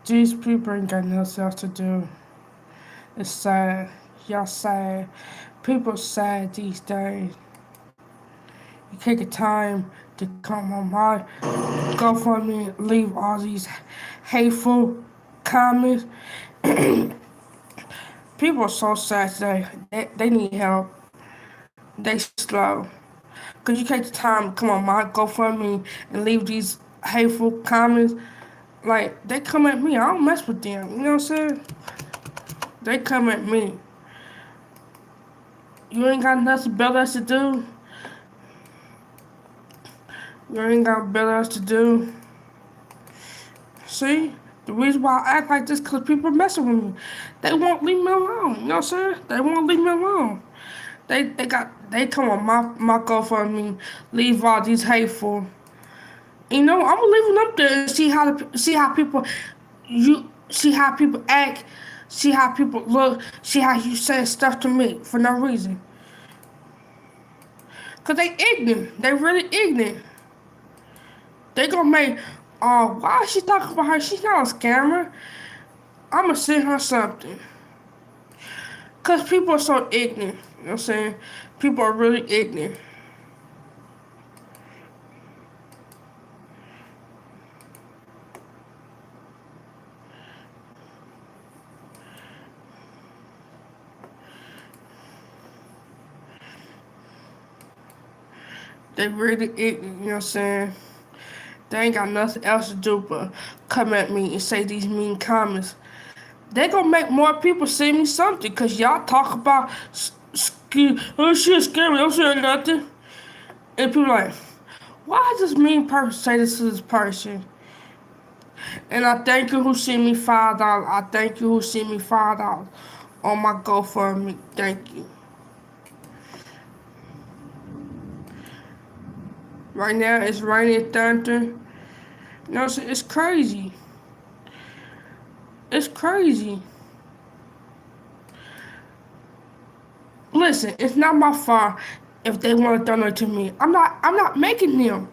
These people ain't got nothing else to do. It's sad. Y'all sad. People sad these days. You take the time to come on my GoFundMe, leave all these hateful comments. People are so sad today. They need help. They slow. Cause you take the time to come on my GoFundMe and leave these hateful comments. Like, they come at me. I don't mess with them. You know what I'm saying? They come at me. You ain't got nothing better else to do. You ain't got better else to do. See? The reason why I act like this because people messing with me. They won't leave me alone. You know what I'm saying? They won't leave me alone. They come on my GoFundMe, leave all these hateful. You know, I'm gonna leave them up there and see how people you see how people act, see how people look, see how you say stuff to me for no reason. Cause they ignorant. They really ignorant. They gonna make, oh, why is she talking about her? She's not a scammer. I'ma send her something. Cause people are so ignorant. You know what I'm saying? People are really ignorant. They really ignorant, you know what I'm saying? They ain't got nothing else to do but come at me and say these mean comments. They gonna make more people send me something, cause y'all talk about oh shit scary, I'm saying nothing. And people like, why does this mean person say this to this person? And I thank you who sent me $5. I thank you who sent me $5 on my GoFundMe. Thank you. Right now it's raining thunder. You know what I'm saying? It's crazy. It's crazy. Listen, it's not my fault if they want to donate to me. I'm not making them.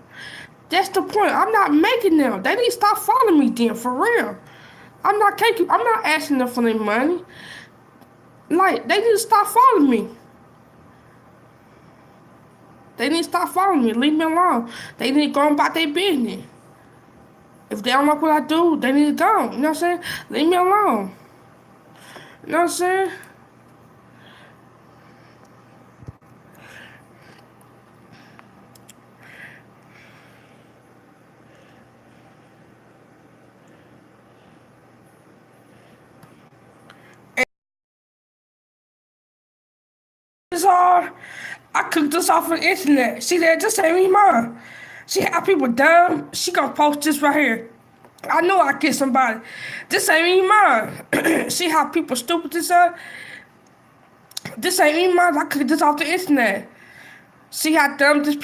That's the point. I'm not making them. They need to stop following me then, for real. I'm not asking them for their money. Like, they need to stop following me. They need to stop following me. Leave me alone. They need to go about their business. If they don't like what I do, they need to go. You know what I'm saying? Leave me alone. You know what I'm saying? This all, I cooked this off of the internet. See that? This ain't me mine. See how people dumb? She gonna post this right here. I know I get somebody. This ain't me mine. See how people stupid this are? This ain't me mine. I cooked this off the internet. See how dumb this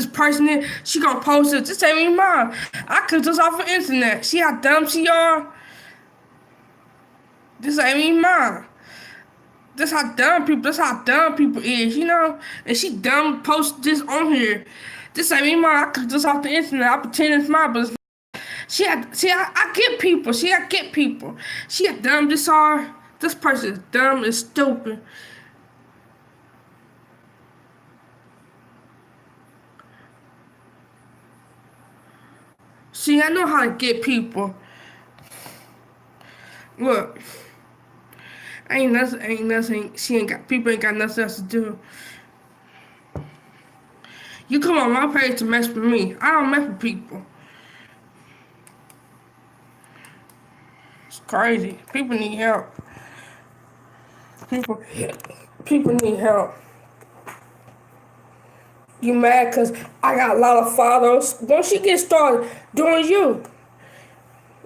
person is? She gonna post it. This ain't me mine. I cooked this off the internet. See how dumb she are? This ain't me mine. That's how dumb people is, you know? And she dumb post this on here. This ain't me mine. I cooked this off the internet. I pretend it's mine, but it's I get people. See, I get people. See how dumb this are? This person is dumb and stupid. See, I know how to get people. Look, ain't nothing. She ain't got people ain't got nothing else to do. You come on my page to mess with me. I don't mess with people. It's crazy. People need help. People, people need help. You mad because I got a lot of followers? Once you get started doing you,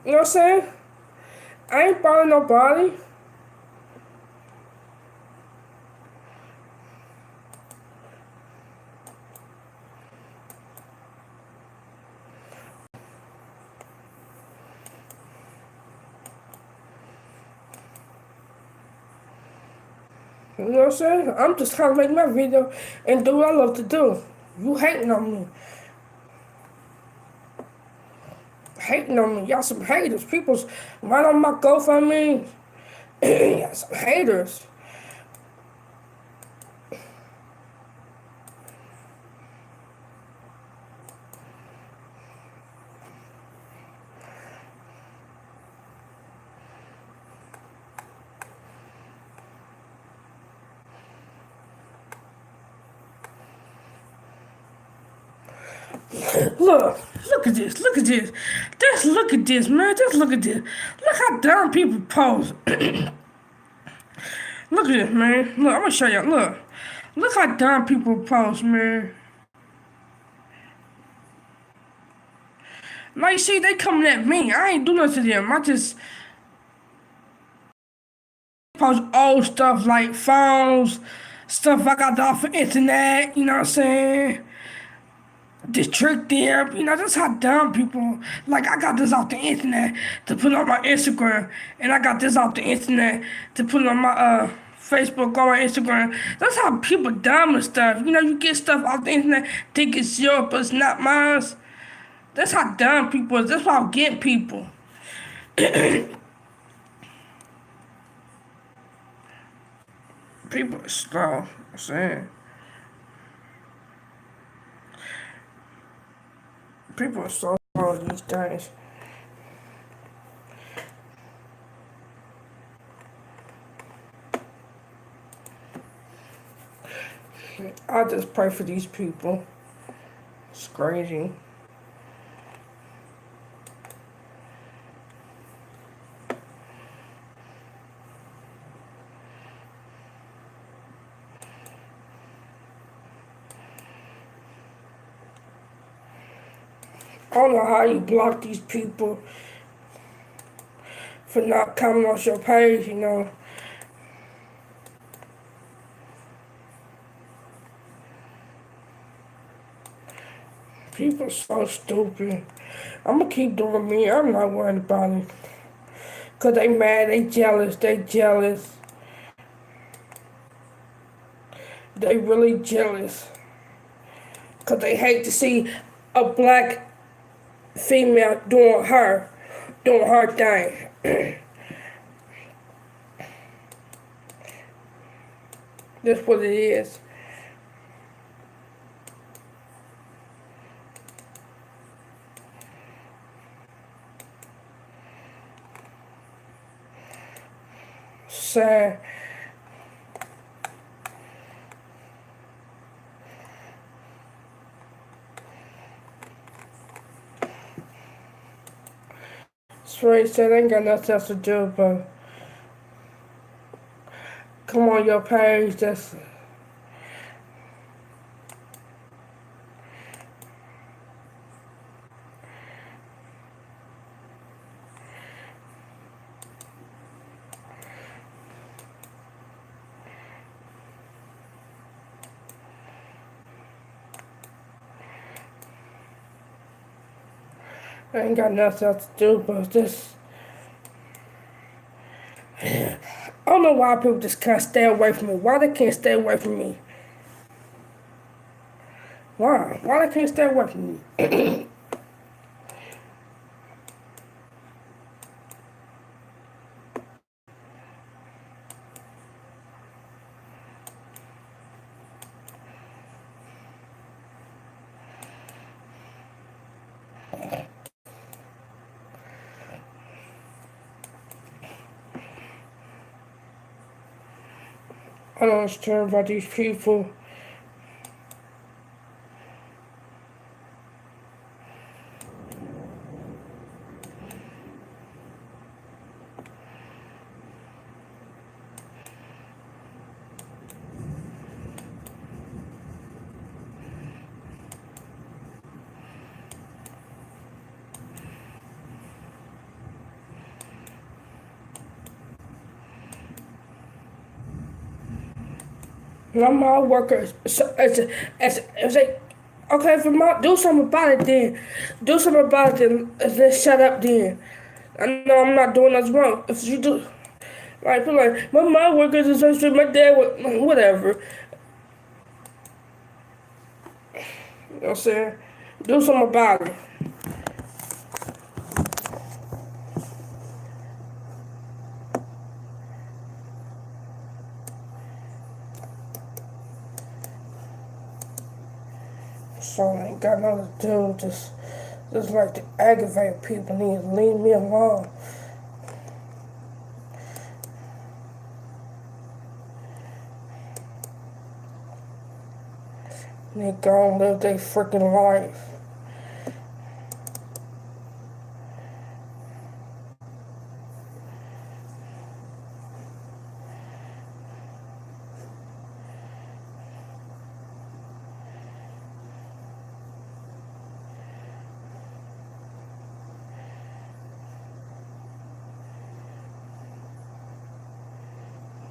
you know what I'm saying? I ain't following nobody. You know what I'm saying? I'm just trying to make my video and do what I love to do. You hating on me. hating on me. Y'all some haters. People's right on my GoFundMe. Y'all some haters. Look at this. Look at this. Just look at this, man. Just look at this. Look how dumb people pose. Look at this, man. Look, I'm gonna show y'all. Look how dumb people pose, man. Like, see, they coming at me. I ain't do nothing to them. I just post old stuff like phones, stuff I got off the internet. You know what I'm saying? Just trick them. You know, that's how dumb people. Like, I got this off the internet to put on my Instagram, and I got this off the internet to put on my Facebook or my Instagram. That's how people dumb and stuff. You know, you get stuff off the internet, think it's yours, but it's not mine. That's how dumb people is. That's why I'm getting people. People are slow. I'm saying. People are so slow these days. I just pray for these people. It's crazy. I don't know how you block these people for not coming on your page, you know. People so stupid. I'm gonna keep doing me. I'm not worried about it. Cause they mad, they jealous, they jealous. They really jealous. Cause they hate to see a black female doing her thing. That's what it is. Sad. Straight said ain't got nothing else to do but come on your page. That's I ain't got nothing else to do but this. I don't know why people just can't stay away from me. Why they can't stay away from me? Why? Why they can't stay away from me? I don't understand about these people. I'm all workers. As like, okay, if I'm not, do something about it then. Do something about it then shut up then. I know I'm not doing nothing wrong. If you do, like, people like, my workers is so my dad, whatever. You know what I'm saying? Do something about it. So I ain't got nothing to do. Just like to aggravate people. Need to leave me alone. They go and live their freaking life.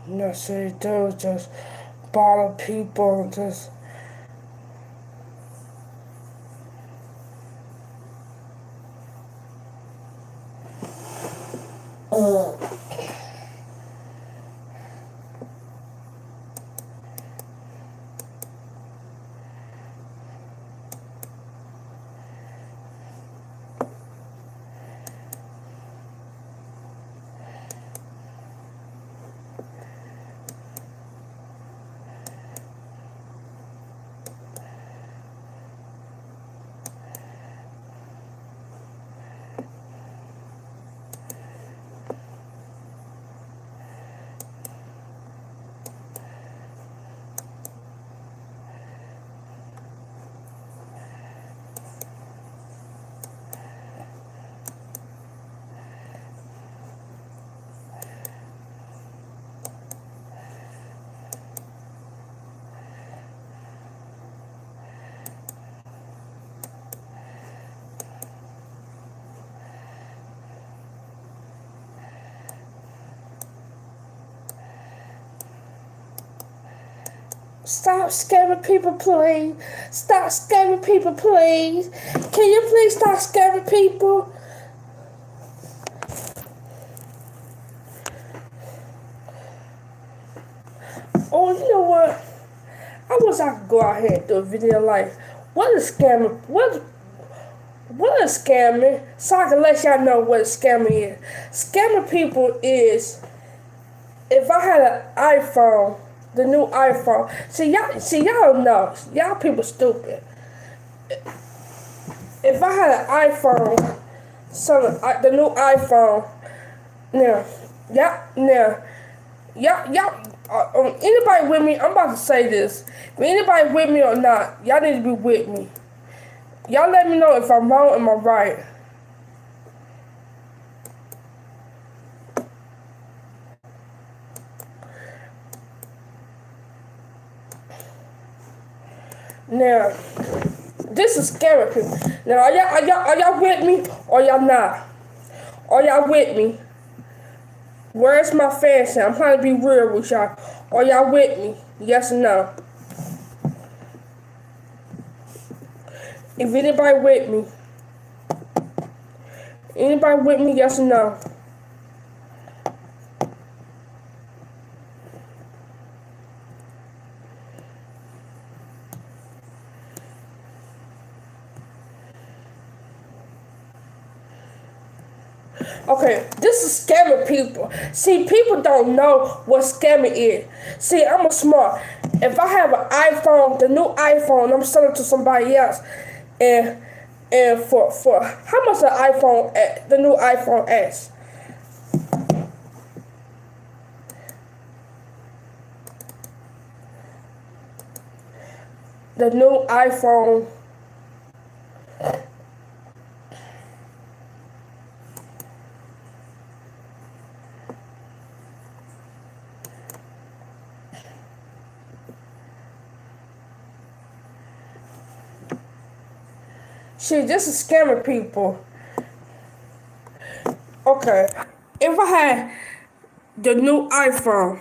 That's what they do. Just bother people and just. Stop scamming people, please. Stop scamming people, please. Can you please stop scamming people? Oh, you know what? I wish I could go out here and do a video like, what is scamming? What is scamming? So I can let y'all know what scamming is. Scamming people is, if I had an iPhone, the new iPhone. Y'all know. Y'all people stupid. If I had an iPhone, the new iPhone, anybody with me? I'm about to say this. If anybody with me or not, y'all need to be with me. Y'all let me know if I'm wrong or am I right. Now, this is scamming people. Now, are y'all with me or y'all not? Are y'all with me? Where's my fans at? I'm trying to be real with y'all. Are y'all with me? Yes or no? If anybody with me, yes or no? Okay, this is scamming people. See, people don't know what scamming is. See, I'm a smart. If I have an iPhone, the new iPhone, I'm selling it to somebody else, and for how much the new iPhone X? The new iPhone. Shit, this is scamming people. Okay, if I had the new iPhone,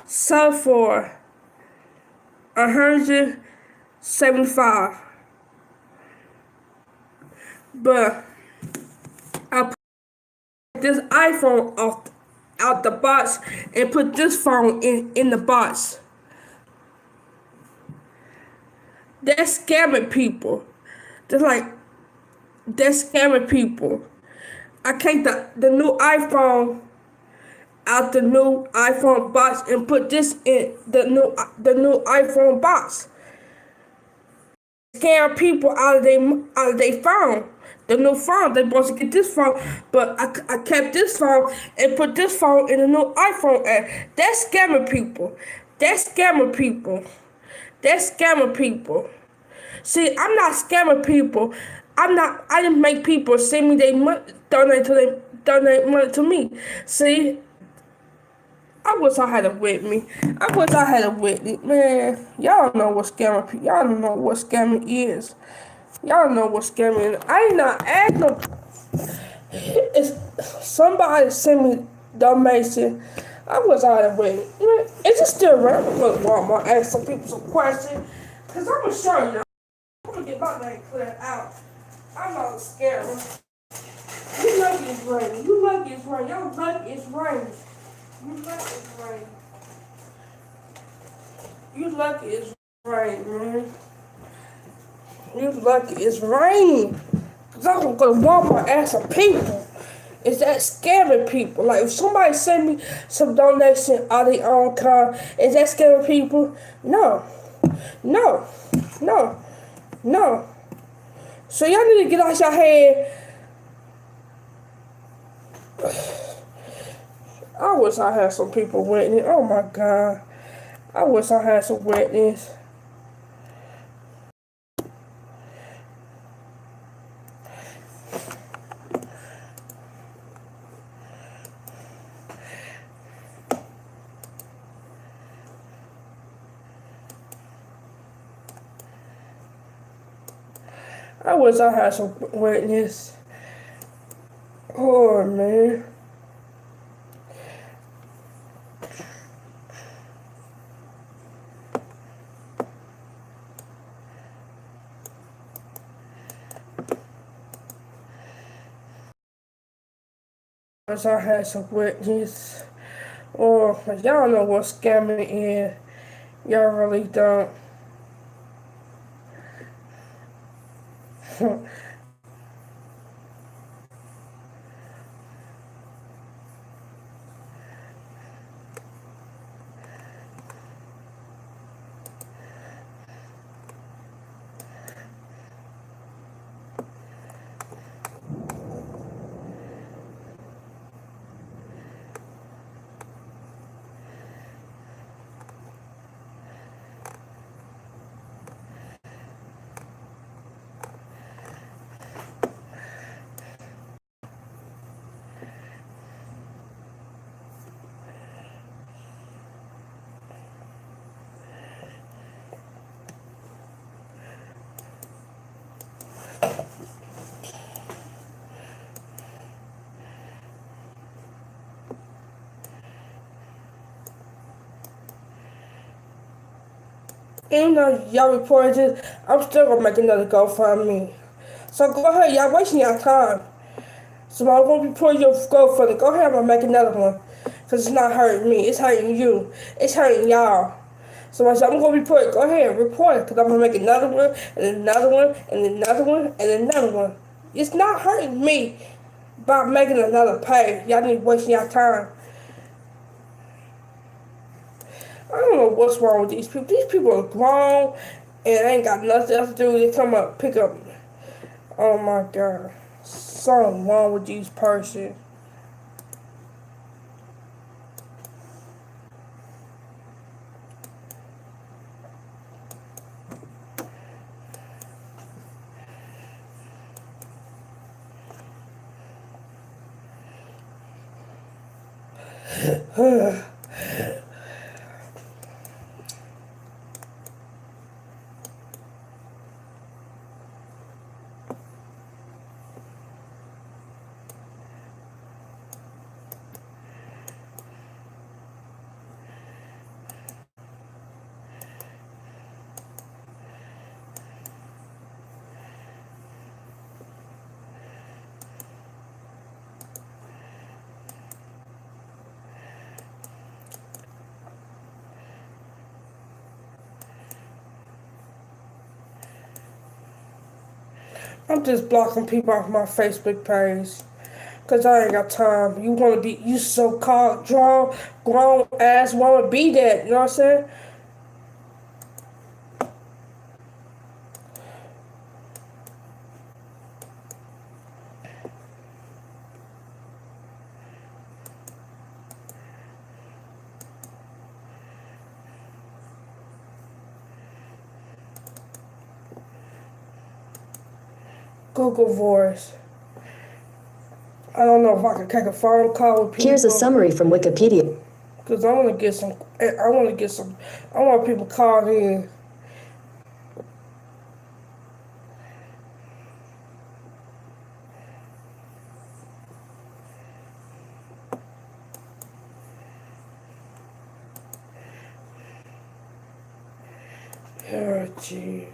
sell for $175, but I put this iPhone out the box and put this phone in the box. They're scamming people. They're scamming people. I can't the new iPhone out the new iPhone box and put this in the new iPhone box. Scam people out of their phone. The new phone, they supposed to get this phone, but I kept this phone and put this phone in the new iPhone app. That's scamming people. That's scamming people. That's scamming people. See, I'm not scamming people. I didn't make people send me their money, donate money to me. See, I wish I had it with me. I wish I had it with me. Man, y'all don't know what scamming. Y'all don't know what scamming is. Y'all know what scamming is. I ain't not asking. It's somebody send me donation. I wish I had it with me. Man, is it still around? I'm gonna Walmart ask some people some questions. Cause I'm gonna show you. I'm gonna get my name cleared out. I'm not a scammer. You lucky it's raining. You lucky it's raining. Y'all lucky it's raining. You lucky it's raining. You lucky it's raining, man. You lucky it's raining. Cause I'm gonna go to Walmart and ask some people. Is that scamming people? Like if somebody send me some donation out of their own car, is that scamming people? No. No. No. No. So y'all need to get out your head. I wish I had some people witness. Oh my God. I wish I had some witness. I wish I had some witness. Oh man. I wish I had some witness. Oh, y'all know what scamming is. Y'all really don't. Even though y'all reported this, I'm still gonna make another GoFundMe. So go ahead, y'all wasting y'all time. So I'm gonna report your GoFundMe. Go ahead and make another one. Cause it's not hurting me, it's hurting you. It's hurting y'all. So I said, I'm gonna report it. Go ahead, report it. Cause I'm gonna make another one, and another one, and another one, and another one. It's not hurting me by making another page. Y'all need to waste your time. I don't know what's wrong with these people. These people are grown and ain't got nothing else to do. They come up, pick up. Oh my God. Something wrong with these persons. I'm just blocking people off my Facebook page. Cause I ain't got time. You so-called grown ass wanna be that. You know what I'm saying? Google Voice. I don't know if I can take a phone call with people. Here's a summary from Wikipedia. Cause I wanna get some. I wanna get some. I want people called in. Oh, jeez.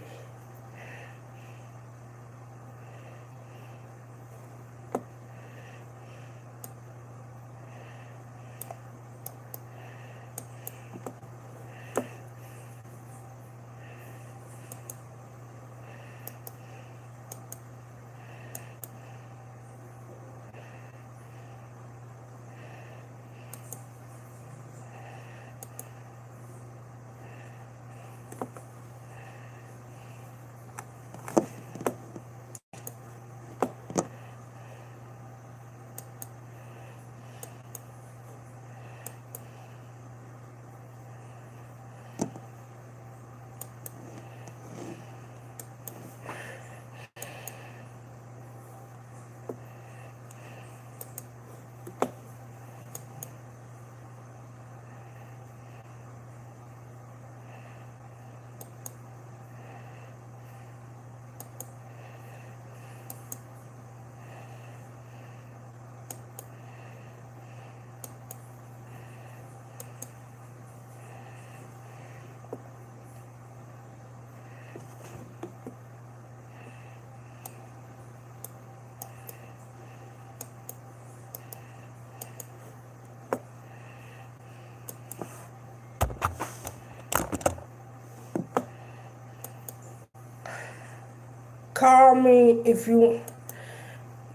Call me if you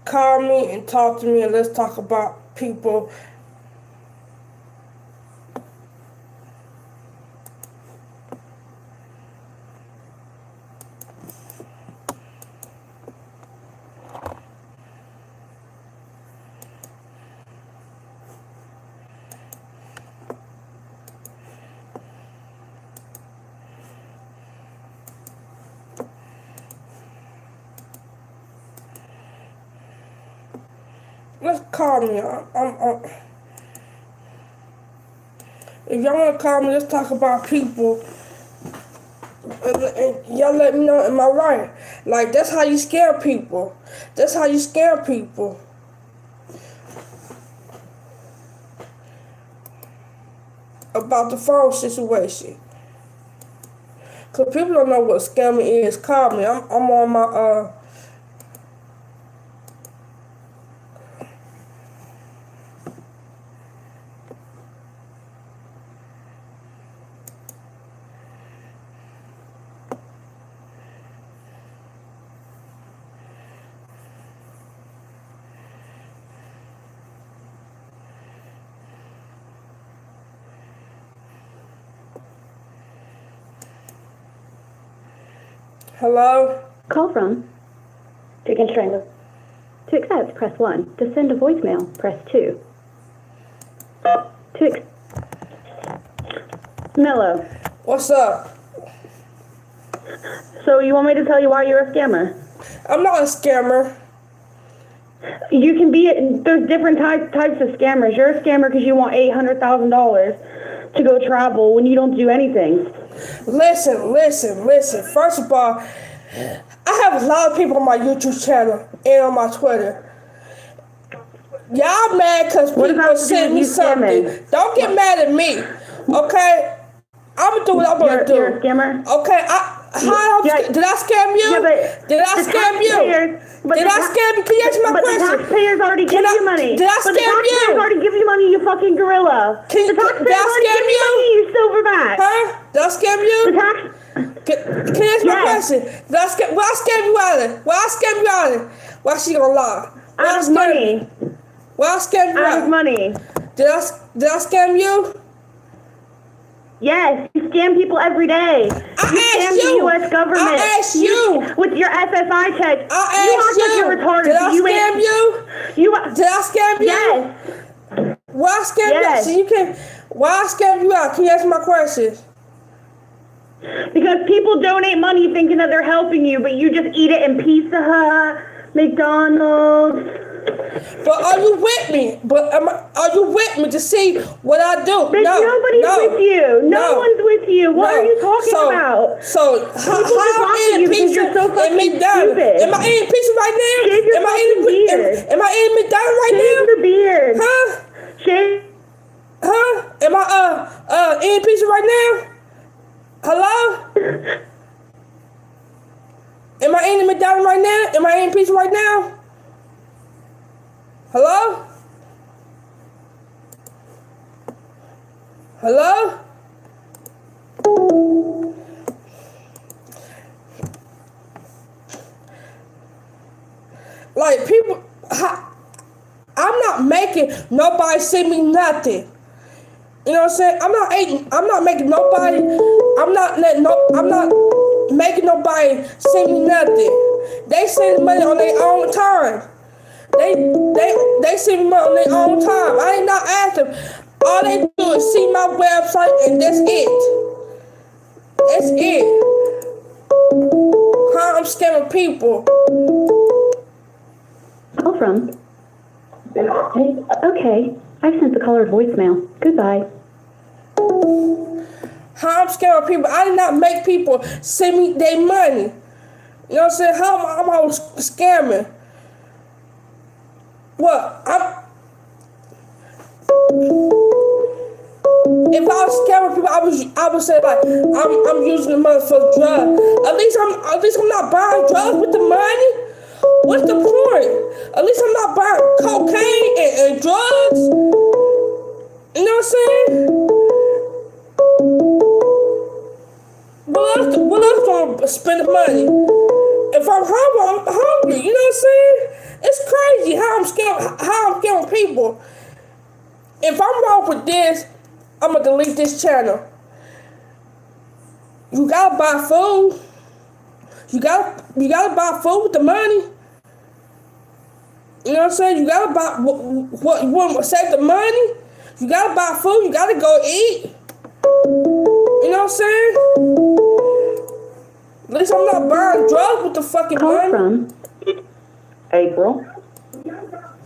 call me and talk to me, and let's talk about people. Let's call me. If y'all want to call me, let's talk about people. And y'all let me know, am I right? Like, that's how you scare people. That's how you scare people. About the phone situation. Because people don't know what scamming is. Call me. I'm on my, hello? Call from Chicken Strangle. To accept, press 1. To send a voicemail, press 2. Melo. What's up? So you want me to tell you why you're a scammer? I'm not a scammer. You can be, there's different types of scammers. You're a scammer because you want $800,000 to go travel when you don't do anything. Listen. First of all, I have a lot of people on my YouTube channel and on my Twitter. Y'all mad because people send me something. Don't get mad at me, okay? I'm going to do what I'm going to do. You're a scammer? Okay, did I scam you? Yeah, did I scam you? Did I scam you? Can you answer my question? The taxpayers already give you money. Did I scam you? The taxpayers already give you money, you fucking gorilla. The taxpayers already give you money, you silverback. Huh? Did I scam you? Can you answer my question? Why I scam you out of it? Why I scam you out of it? Why she gonna lie? Out of money. Why I scam you out of out? money. Did I scam you? Yes, you scam people every day. You scam the U.S. government. I asked you. With your SSI check. I You asked act like you're retarded. Did I scam you? Did I scam you? Yes. Why I scam you out? Yes. So you can. Why I scam you out? Can you answer my questions? Because people donate money thinking that they're helping you, but you just eat it in Pizza Hut, McDonald's. But are you with me? Are you with me to see what I do? Bitch, nobody's with you. No one's with you. What are you talking about? So how am I eating pizza so in McDonald's? stupid. Am I eating pizza right now? Shave your Am I fucking beard. Am I eating McDonald's right Shave now? your beard. Huh? Shave. Huh? Am I eating pizza right now? Hello? Am I eating McDonald's right now? Am I eating pizza right now? Hello? Hello? Like people, I'm not making nobody send me nothing. You know what I'm saying? I'm not making nobody, I'm not making nobody send me nothing. They send money on their own time. They send me money on their own time. I ain't not asking. All they do is see my website and that's it. That's it. How I'm scamming people. Call from. Okay, I've sent the caller's voicemail. Goodbye. How I'm scamming people. I did not make people send me their money. You know what I'm saying? How am I scamming? What? If I was scamming people, I would say like I'm using the money for drugs. At least I'm not buying drugs with the money. What's the point? At least I'm not buying cocaine and drugs. You know what I'm saying? What else gonna spend the money? If I'm hungry. You know what I'm saying? It's crazy how I'm scamming people. If I'm wrong with this, I'm gonna delete this channel. You gotta buy food. You gotta buy food with the money. You know what I'm saying? You gotta buy what you want to save the money. You gotta buy food. You gotta go eat. You know what I'm saying? At least I'm not buying drugs with the fucking Call money. from. April.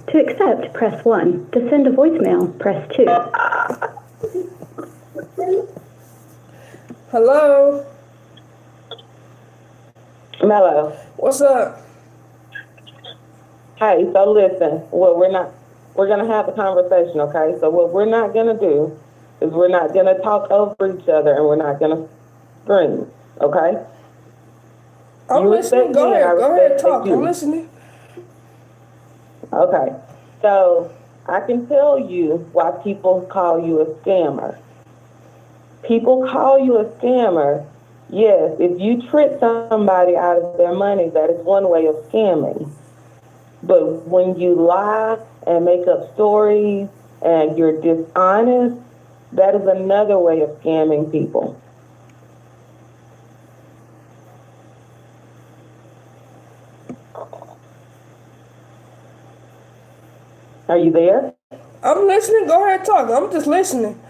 To accept, press 1. To send a voicemail, press 2. Hello. Melo. What's up? Hey, so listen, we're gonna have a conversation, okay? So what we're not gonna do is we're not gonna talk over each other and we're not gonna scream, okay? I'm You listening. respect Go me, I ahead, respect talk. you. I'm listening. Okay, so I can tell you why people call you a scammer. People call you a scammer. Yes, if you trick somebody out of their money, that is one way of scamming. But when you lie and make up stories and you're dishonest, that is another way of scamming people. Are you there? I'm listening. Go ahead, talk. I'm just listening.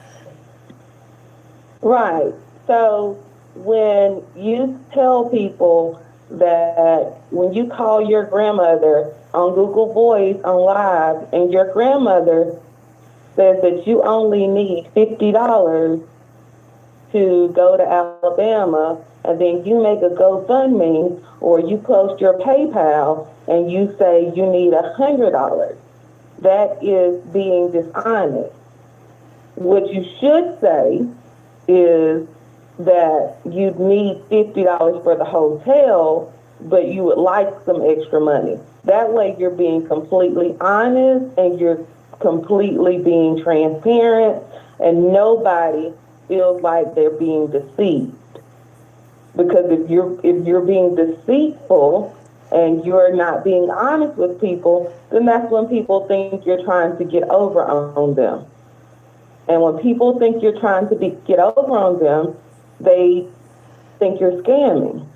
Right. So when you tell people that when you call your grandmother on Google Voice on Live and your grandmother says that you only need $50 to go to Alabama, and then you make a GoFundMe or you post your PayPal and you say you need $100, that is being dishonest. What you should say is that you need $50 for the hotel, but you would like some extra money. That way you're being completely honest and you're completely being transparent, and nobody feels like they're being deceived. Because if you're being deceitful, and you're not being honest with people, then that's when people think you're trying to get over on them. And when people think you're trying to get over on them, they think you're scamming.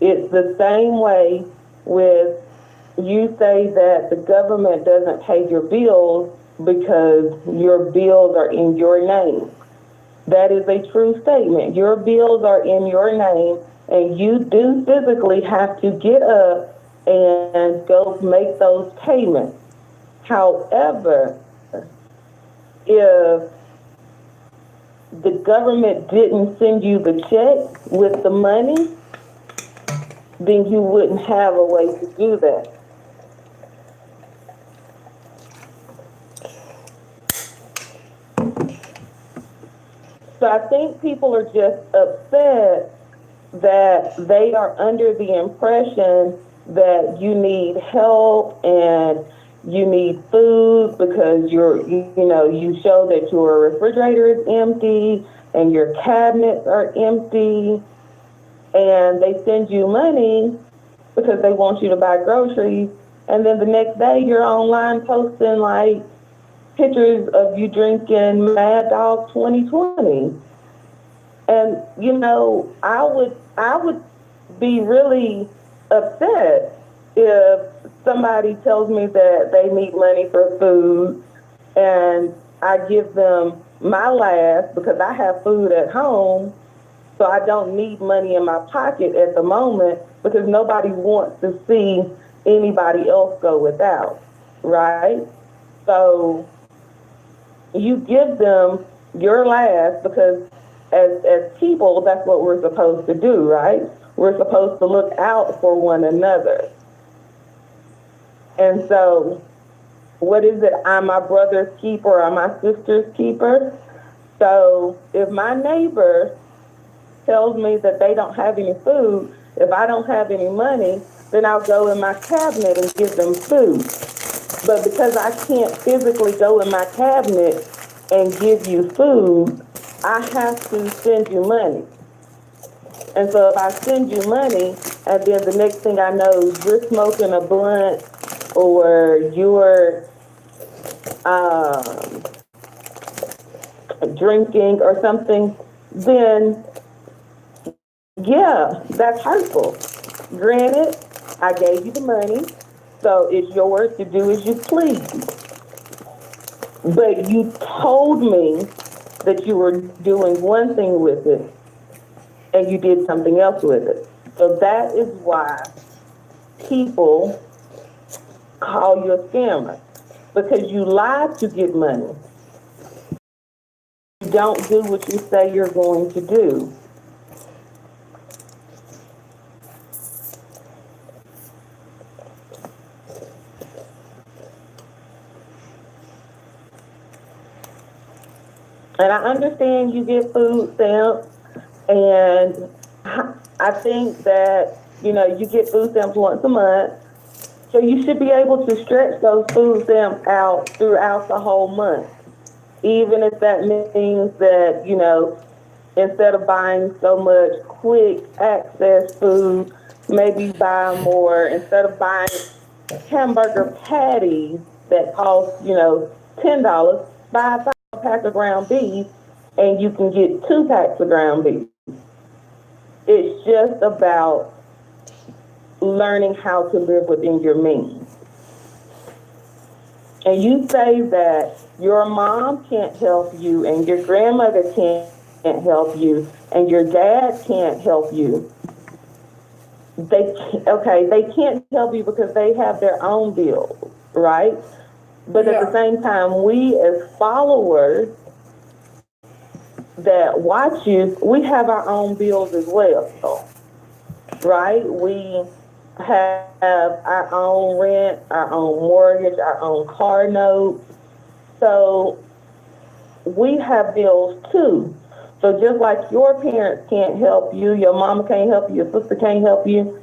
It's the same way with you say that the government doesn't pay your bills because your bills are in your name. That is a true statement. Your bills are in your name, and you do physically have to get up and go make those payments. However, if the government didn't send you the check with the money, then you wouldn't have a way to do that. So I think people are just upset that they are under the impression that you need help and you need food because you show that your refrigerator is empty and your cabinets are empty, and they send you money because they want you to buy groceries, and then the next day you're online posting like pictures of you drinking Mad Dog 2020. And I would be really upset if somebody tells me that they need money for food and I give them my last because I have food at home, so I don't need money in my pocket at the moment because nobody wants to see anybody else go without, right? So you give them your last because as people, that's what we're supposed to do, right? We're supposed to look out for one another. And so, what is it? I'm my brother's keeper, I'm my sister's keeper. So if my neighbor tells me that they don't have any food, if I don't have any money, then I'll go in my cabinet and give them food. But because I can't physically go in my cabinet and give you food, I have to send you money. And so if I send you money, and then the next thing I know, you're smoking a blunt or you're drinking or something, then yeah, that's hurtful. Granted, I gave you the money, so it's yours to do as you please. But you told me that you were doing one thing with it and you did something else with it. So that is why people call you a scammer, because you lied to get money. You don't do what you say you're going to do. And I understand you get food stamps, and I think that, you get food stamps once a month, so you should be able to stretch those food stamps out throughout the whole month. Even if that means that, instead of buying so much quick access food, maybe buy more, instead of buying hamburger patties that cost, $10, buy a pack of ground beef and you can get 2 packs of ground beef. It's just about learning how to live within your means. And you say that your mom can't help you and your grandmother can't help you and your dad can't help you. They can't help you because they have their own bills, right? But at the same time, we as followers that watch you, we have our own bills as well, right? We have our own rent, our own mortgage, our own car note. So we have bills too. So just like your parents can't help you, your mama can't help you, your sister can't help you,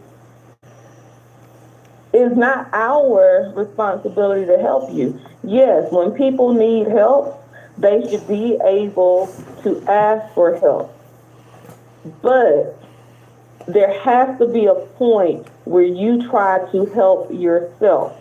it's not our responsibility to help you. Yes, when people need help, they should be able to ask for help. But there has to be a point where you try to help yourself.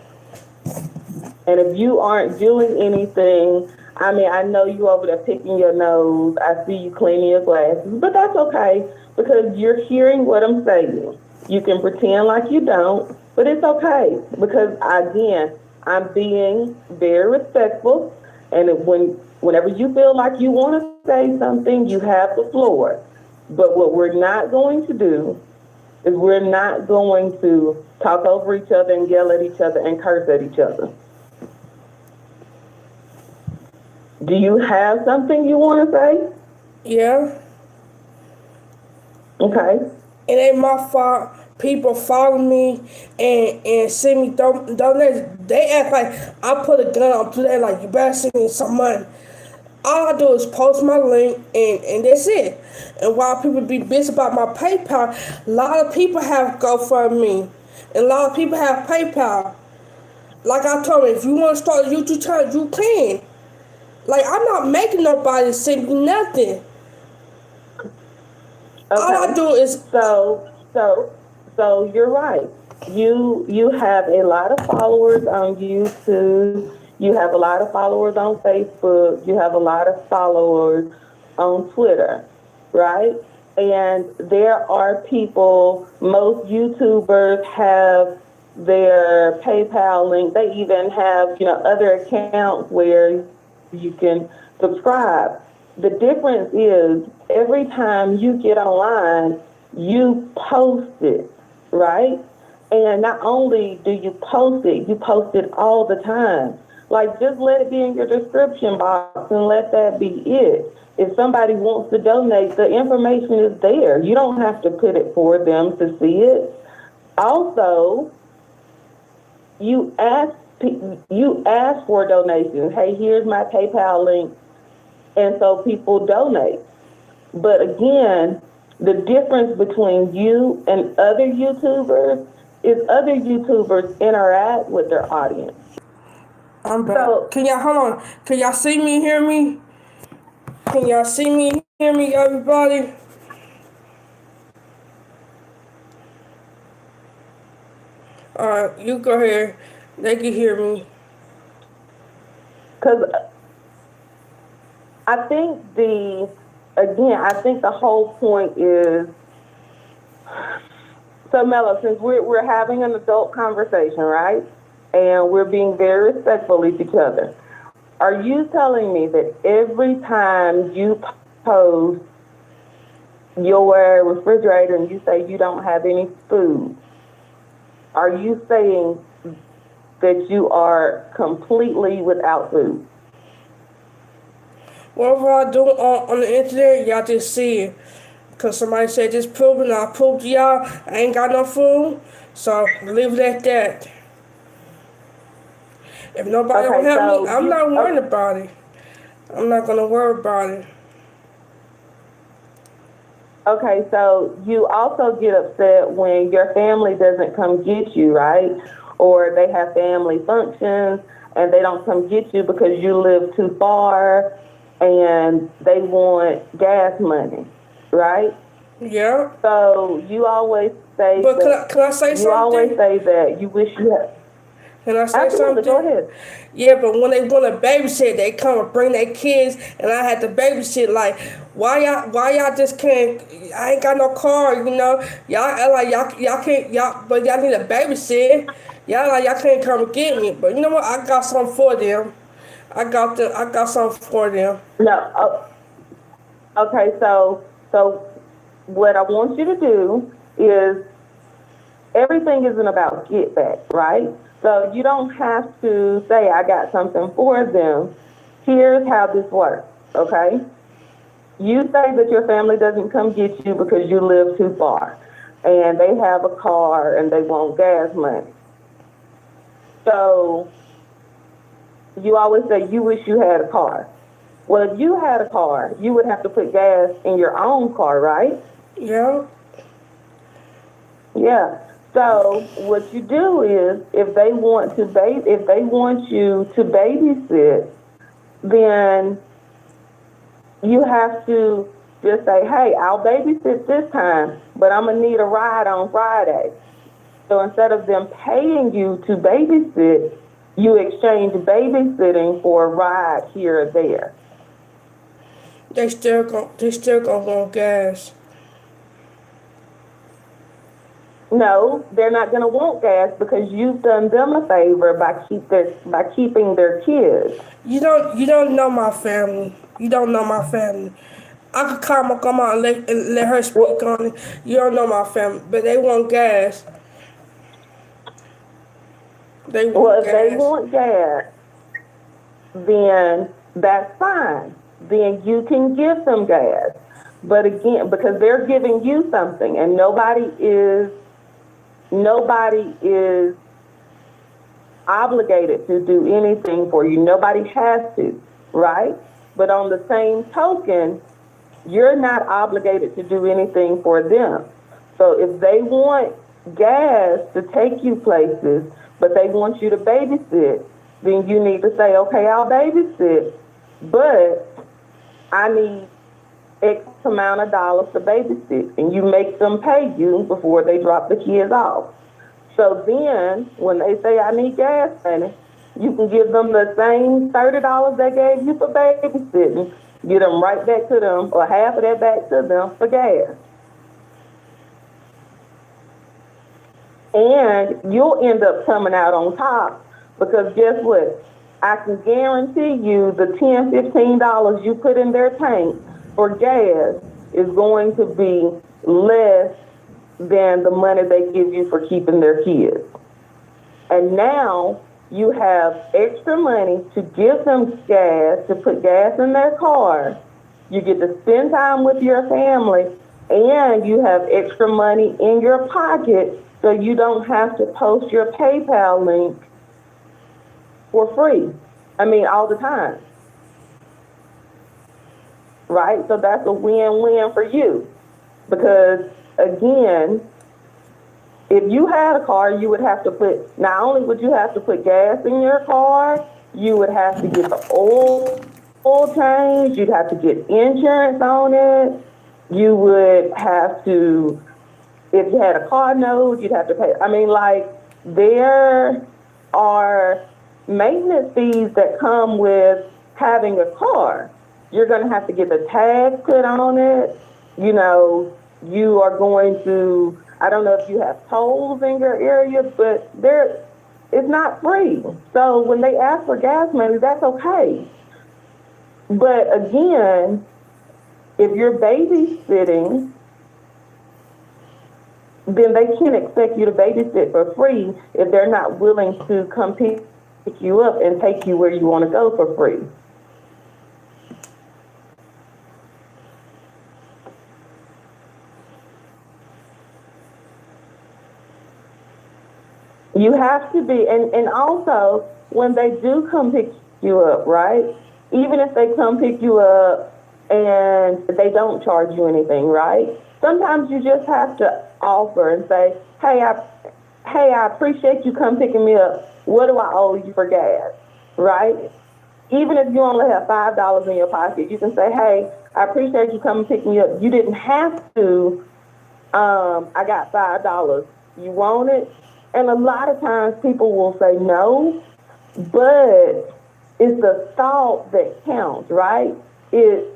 And if you aren't doing anything, I mean, I know you over there picking your nose. I see you cleaning your glasses, but that's okay because you're hearing what I'm saying. You can pretend like you don't, but it's okay because again, I'm being very respectful. And whenever you feel like you want to say something, you have the floor. But what we're not going to do is we're not going to talk over each other and yell at each other and curse at each other. Do you have something you want to say? Yeah. Okay. It ain't my fault. People follow me and send me donations. They act like I put a gun up to them, like, you better send me some money. All I do is post my link and that's it. And while people be bitch about my PayPal, a lot of people have GoFundMe. And a lot of people have PayPal. Like I told them, if you want to start a YouTube channel, you can. Like, I'm not making nobody send me nothing. All I Okay. do is So you're right. You have a lot of followers on YouTube. You have a lot of followers on Facebook. You have a lot of followers on Twitter, right? And there are people, most YouTubers have their PayPal link. They even have, other accounts where you can subscribe. The difference is every time you get online, you post it, right? And not only do you post it all the time. Like, just let it be in your description box and let that be it. If somebody wants to donate, the information is there. You don't have to put it for them to see it. Also, you ask for donations. Hey, here's my PayPal link. And so people donate. But again, the difference between you and other YouTubers is other YouTubers interact with their audience. I'm back. So, Can y'all hold on? Can y'all see me, hear me? Can y'all see me, hear me, everybody? Alright, you go ahead. They can hear me. because I think I think the whole point is, so Melo, since we're having an adult conversation, right? And we're being very respectful of each other. Are you telling me that every time you post your refrigerator and you say you don't have any food, are you saying that you are completely without food? Whatever I do on the internet, y'all just see it. Because somebody said this poop and I pooped y'all. I ain't got no food. So leave it at that. If nobody don't Okay, help me, so I'm not worried about it. I'm not going to worry about it. okay, so you also get upset when your family doesn't come get you, right? Or they have family functions and they don't come get you because you live too far and they want gas money, right? Yeah. So you always say But that can I say something? you wish you had. Can I say Absolutely, go something? ahead. Yeah, but when they want to babysit, they come and bring their kids, and I had to babysit. Like, why y'all just can't? I ain't got no car, Y'all act like y'all can't, but y'all need a babysit. Y'all like y'all can't come and get me. But you know what? I got something for them. I got something for them. No, okay, so what I want you to do is everything isn't about get back, right? So you don't have to say I got something for them. Here's how this works, okay? You say that your family doesn't come get you because you live too far and they have a car and they want gas money. So you always say you wish you had a car. Well, if you had a car, you would have to put gas in your own car, right? Yeah. Yeah. So what you do is, if they want you to babysit, then you have to just say, hey, I'll babysit this time, but I'm going to need a ride on Friday. So instead of them paying you to babysit, you exchange babysitting for a ride here or there. They still gonna want gas. No, they're not going to want gas because you've done them a favor by keeping their kids. You don't know my family. You don't know my family. I could call my grandma and let her speak Well, on it. You don't know my family, but they want gas. They want if they gas. want gas, then that's fine. Then you can give them gas. But again, because they're giving you something, and nobody is obligated to do anything for you. Nobody has to, right? But on the same token, you're not obligated to do anything for them. So if they want gas to take you places, but they want you to babysit, then you need to say, okay, I'll babysit, but I need X amount of dollars to babysit, and you make them pay you before they drop the kids off. So then, when they say, I need gas money, you can give them the same $30 they gave you for babysitting, get them right back to them, or half of that back to them for gas. And you'll end up coming out on top because guess what? I can guarantee you the $10, $15 you put in their tank for gas is going to be less than the money they give you for keeping their kids. And now you have extra money to give them gas, to put gas in their car. You get to spend time with your family, and you have extra money in your pocket so you don't have to post your PayPal link for free. I mean, all the time. Right? So that's a win-win for you. Because, again, if you had a car, you would have to put, not only would you have to put gas in your car, you would have to get the oil change, you'd have to get insurance on it, you would have to, if you had a car note, you'd have to pay. I mean, like, there are maintenance fees that come with having a car. You're going to have to get the tag put on it. You know, you are going to, I don't know if you have tolls in your area, but it's not free. So when they ask for gas money, that's okay. But again, if you're babysitting, then they can't expect you to babysit for free if they're not willing to come pick you up and take you where you want to go for free. You have to be, and also when they do come pick you up, right? Even if they come pick you up and they don't charge you anything, right? Sometimes you just have to offer and say, hey, I appreciate you come picking me up. What do I owe you for gas, right? Even if you only have $5 in your pocket, you can say, hey, I appreciate you coming pick me up. You didn't have to, I got $5. You want it? And a lot of times people will say no, but it's the thought that counts, right? It's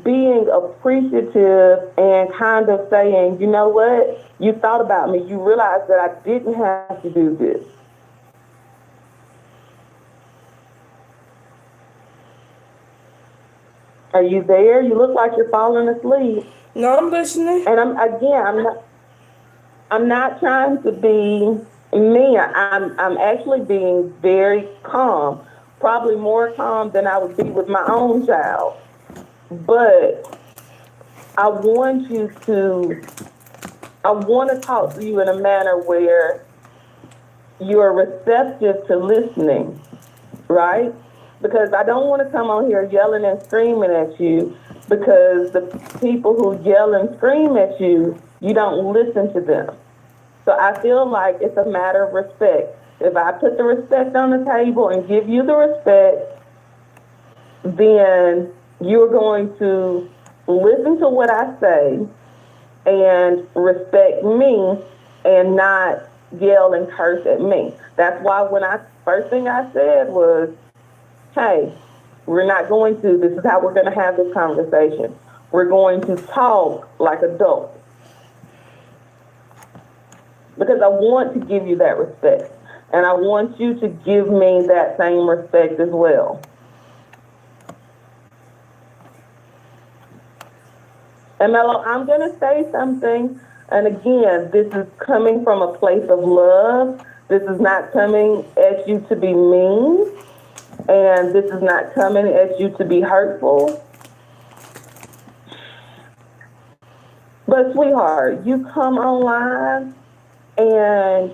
being appreciative and kind of saying, you know what? You thought about me. You realized that I didn't have to do this. Are you there? You look like you're falling asleep. No, I'm listening. And I'm not trying to be mean. I'm actually being very calm, probably more calm than I would be with my own child. But I want to talk to you in a manner where you're receptive to listening, right? Because I don't want to come on here yelling and screaming at you, because the people who yell and scream at you, you don't listen to them. So I feel like it's a matter of respect. If I put the respect on the table and give you the respect, then you're going to listen to what I say and respect me and not yell and curse at me. That's why when I first thing I said was, hey, we're not going to, this is how we're going to have this conversation. We're going to talk like adults because I want to give you that respect. And I want you to give me that same respect as well. And Melo, I'm going to say something. And again, this is coming from a place of love. This is not coming at you to be mean. And this is not coming at you to be hurtful. But sweetheart, you come online and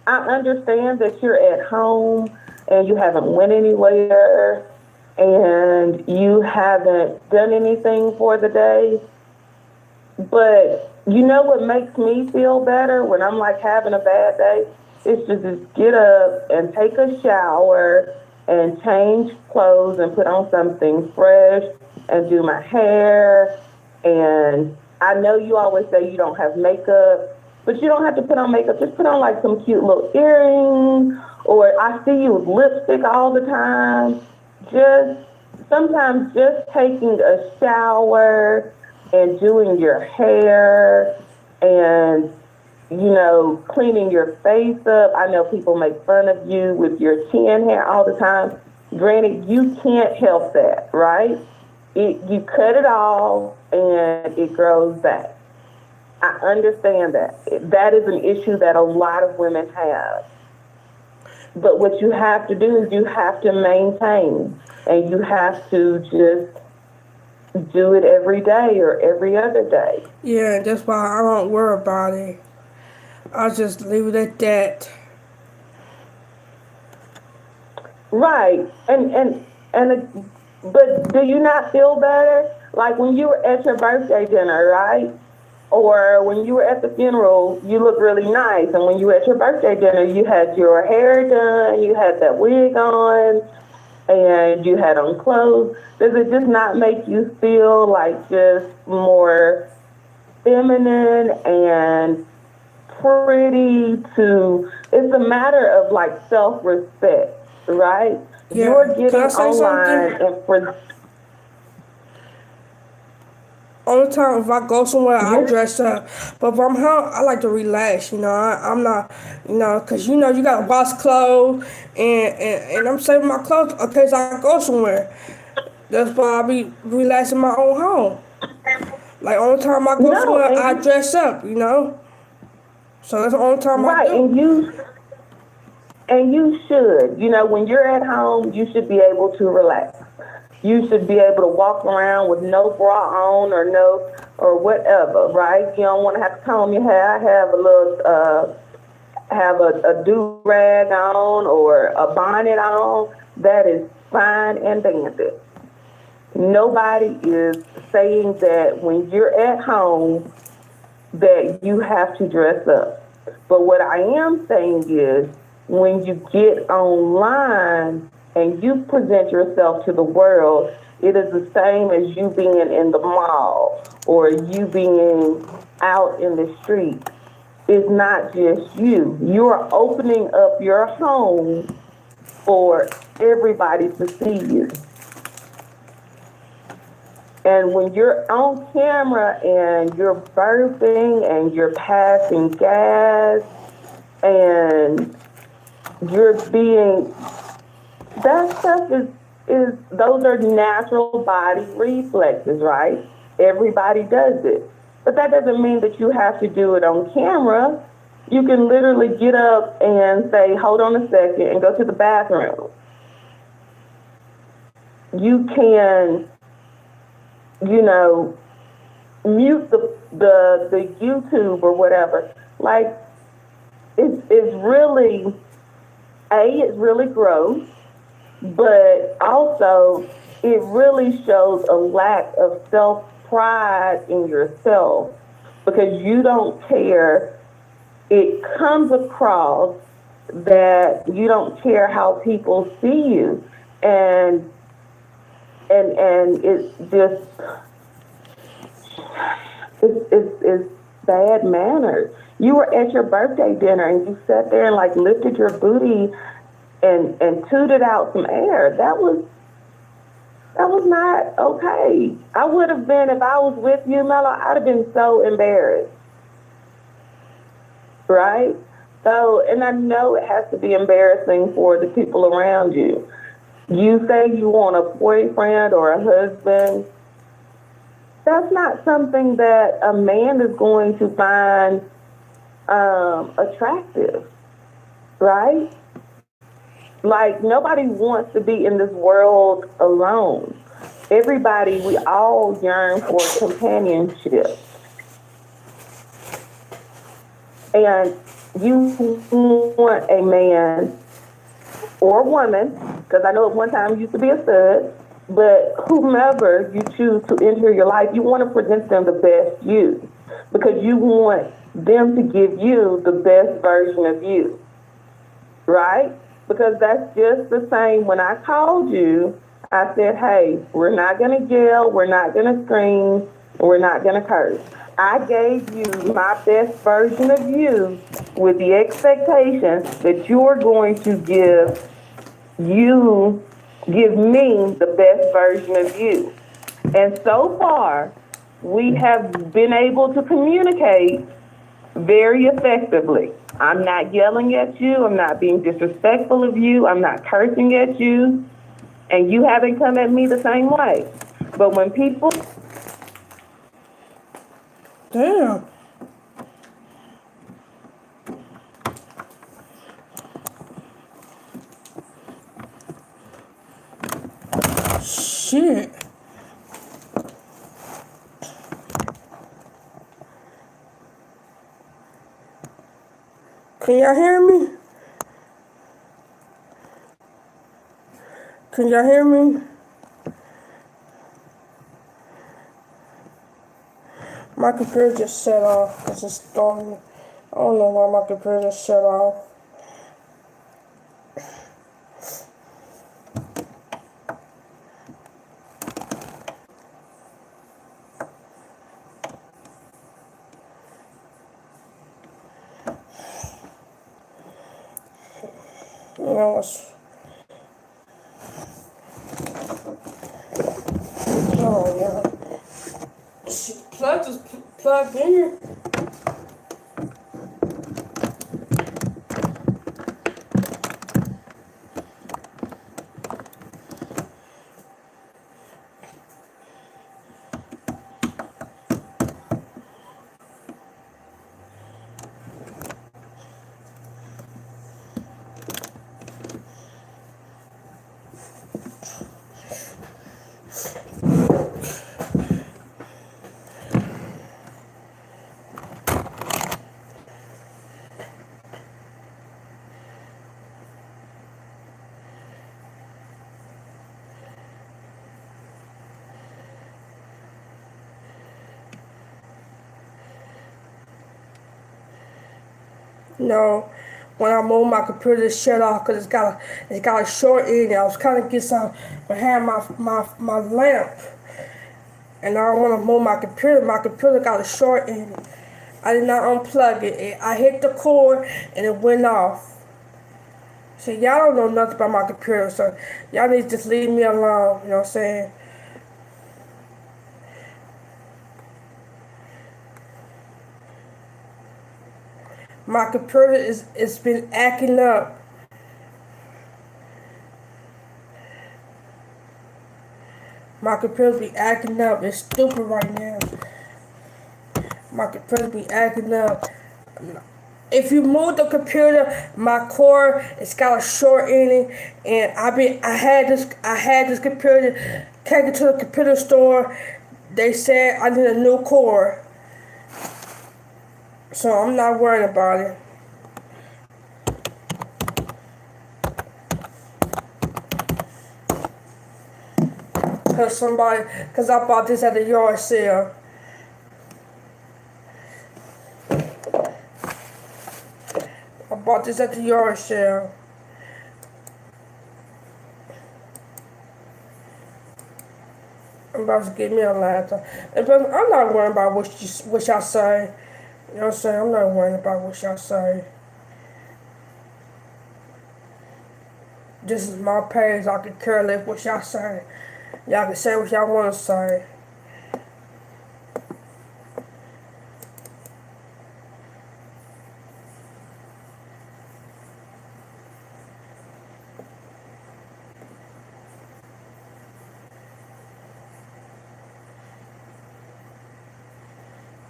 I understand that you're at home and you haven't went anywhere and you haven't done anything for the day. But you know what makes me feel better when I'm like having a bad day? It's to just get up and take a shower and change clothes and put on something fresh and do my hair. And I know you always say you don't have makeup, but you don't have to put on makeup. Just put on like some cute little earrings, or I see you with lipstick all the time. Sometimes just taking a shower and doing your hair and, cleaning your face up. I know people make fun of you with your chin hair all the time. Granted, you can't help that, right? You cut it off and it grows back. I understand that. That is an issue that a lot of women have. But what you have to do is you have to maintain, and you have to just do it every day or every other day. Yeah, that's why I don't worry about it. I just leave it at that. Right. But do you not feel better? Like when you were at your birthday dinner, right? Or when you were at the funeral, you look really nice. And when you were at your birthday dinner, you had your hair done, you had that wig on, and you had on clothes. Does it just not make you feel like just more feminine and pretty it's a matter of like self-respect, right? Yeah. You're getting Can I say online something? and for Only time if I go somewhere, I dress up. But if I'm home, I like to relax. I'm not, because you got to wash clothes, and I'm saving my clothes in case I go somewhere. That's why I be relaxing my own home. Like only time I go no, somewhere, I dress up. So that's the only time I right, do. and you should. When you're at home, you should be able to relax. You should be able to walk around with no bra on or whatever, right? You don't want to have to comb your hair. Have a little, have a do-rag on or a bonnet on. That is fine and dandy. Nobody is saying that when you're at home that you have to dress up. But what I am saying is when you get online and you present yourself to the world, it is the same as you being in the mall or you being out in the street. It's not just you. You are opening up your home for everybody to see you. And when you're on camera and you're burping and you're passing gas and you're being, that stuff is those are natural body reflexes, right? Everybody does it. But that doesn't mean that you have to do it on camera. You can literally get up and say, hold on a second, and go to the bathroom. You can, mute the YouTube or whatever. Like, it's really, it's really gross, but also it really shows a lack of self-pride in yourself because you don't care. It comes across that you don't care how people see you, and it's just, It's bad manners. You were at your birthday dinner and you sat there and like lifted your booty and tooted out some air. That was not okay. I would have been, if I was with you, Melo, I'd have been so embarrassed. Right? So, and I know it has to be embarrassing for the people around you. You say you want a boyfriend or a husband. That's not something that a man is going to find attractive, right? Like, nobody wants to be in this world alone. Everybody, we all yearn for companionship. And you want a man or a woman, because I know at one time you used to be a stud, but whomever you choose to enter your life, you want to present them the best you, because you want them to give you the best version of you, right? Because that's just the same. When I called you, I said, hey, we're not going to yell, we're not going to scream, we're not going to curse. I gave you my best version of you with the expectation that you're going to give me the best version of you. And so far, we have been able to communicate very effectively. I'm not yelling at you. I'm not being disrespectful of you. I'm not cursing at you. And you haven't come at me the same way. But when people... Damn. Shit. Can y'all hear me? Can y'all hear me? My computer just shut off because it's storming. I don't know why my computer just shut off. You know, oh yeah. Shit, plug is plugged in. No, when I moved my computer it shut off because it's got a short in it. I was trying to get some behind my lamp, and I don't want to move my computer. My computer got a short in it. I did not unplug it. I hit the cord and it went off. See, y'all don't know nothing about my computer, so y'all need to just leave me alone. You know what I'm saying? My computer it's been acting up. My computer be acting up. It's stupid right now. My computer be acting up. If you move the computer, my cord it's got a short in it, and I had this computer. Take it to the computer store. They said I need a new cord, so I'm not worried about it. Cause I bought this at the yard sale. I bought this at the yard sale. I'm about to get me a laptop. But I'm not worrying about what y'all say. You know what I'm saying? I'm not worrying about what y'all say. This is my page. I can care less what y'all say. Y'all can say what y'all want to say.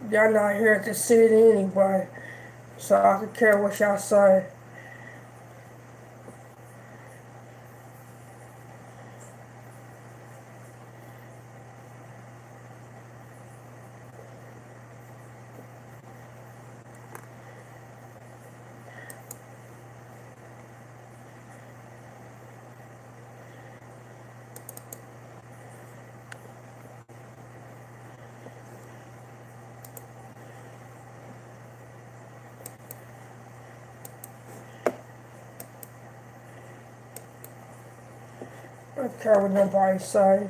Y'all not here to see it anyway. So I can care what y'all say. I don't care what nobody say.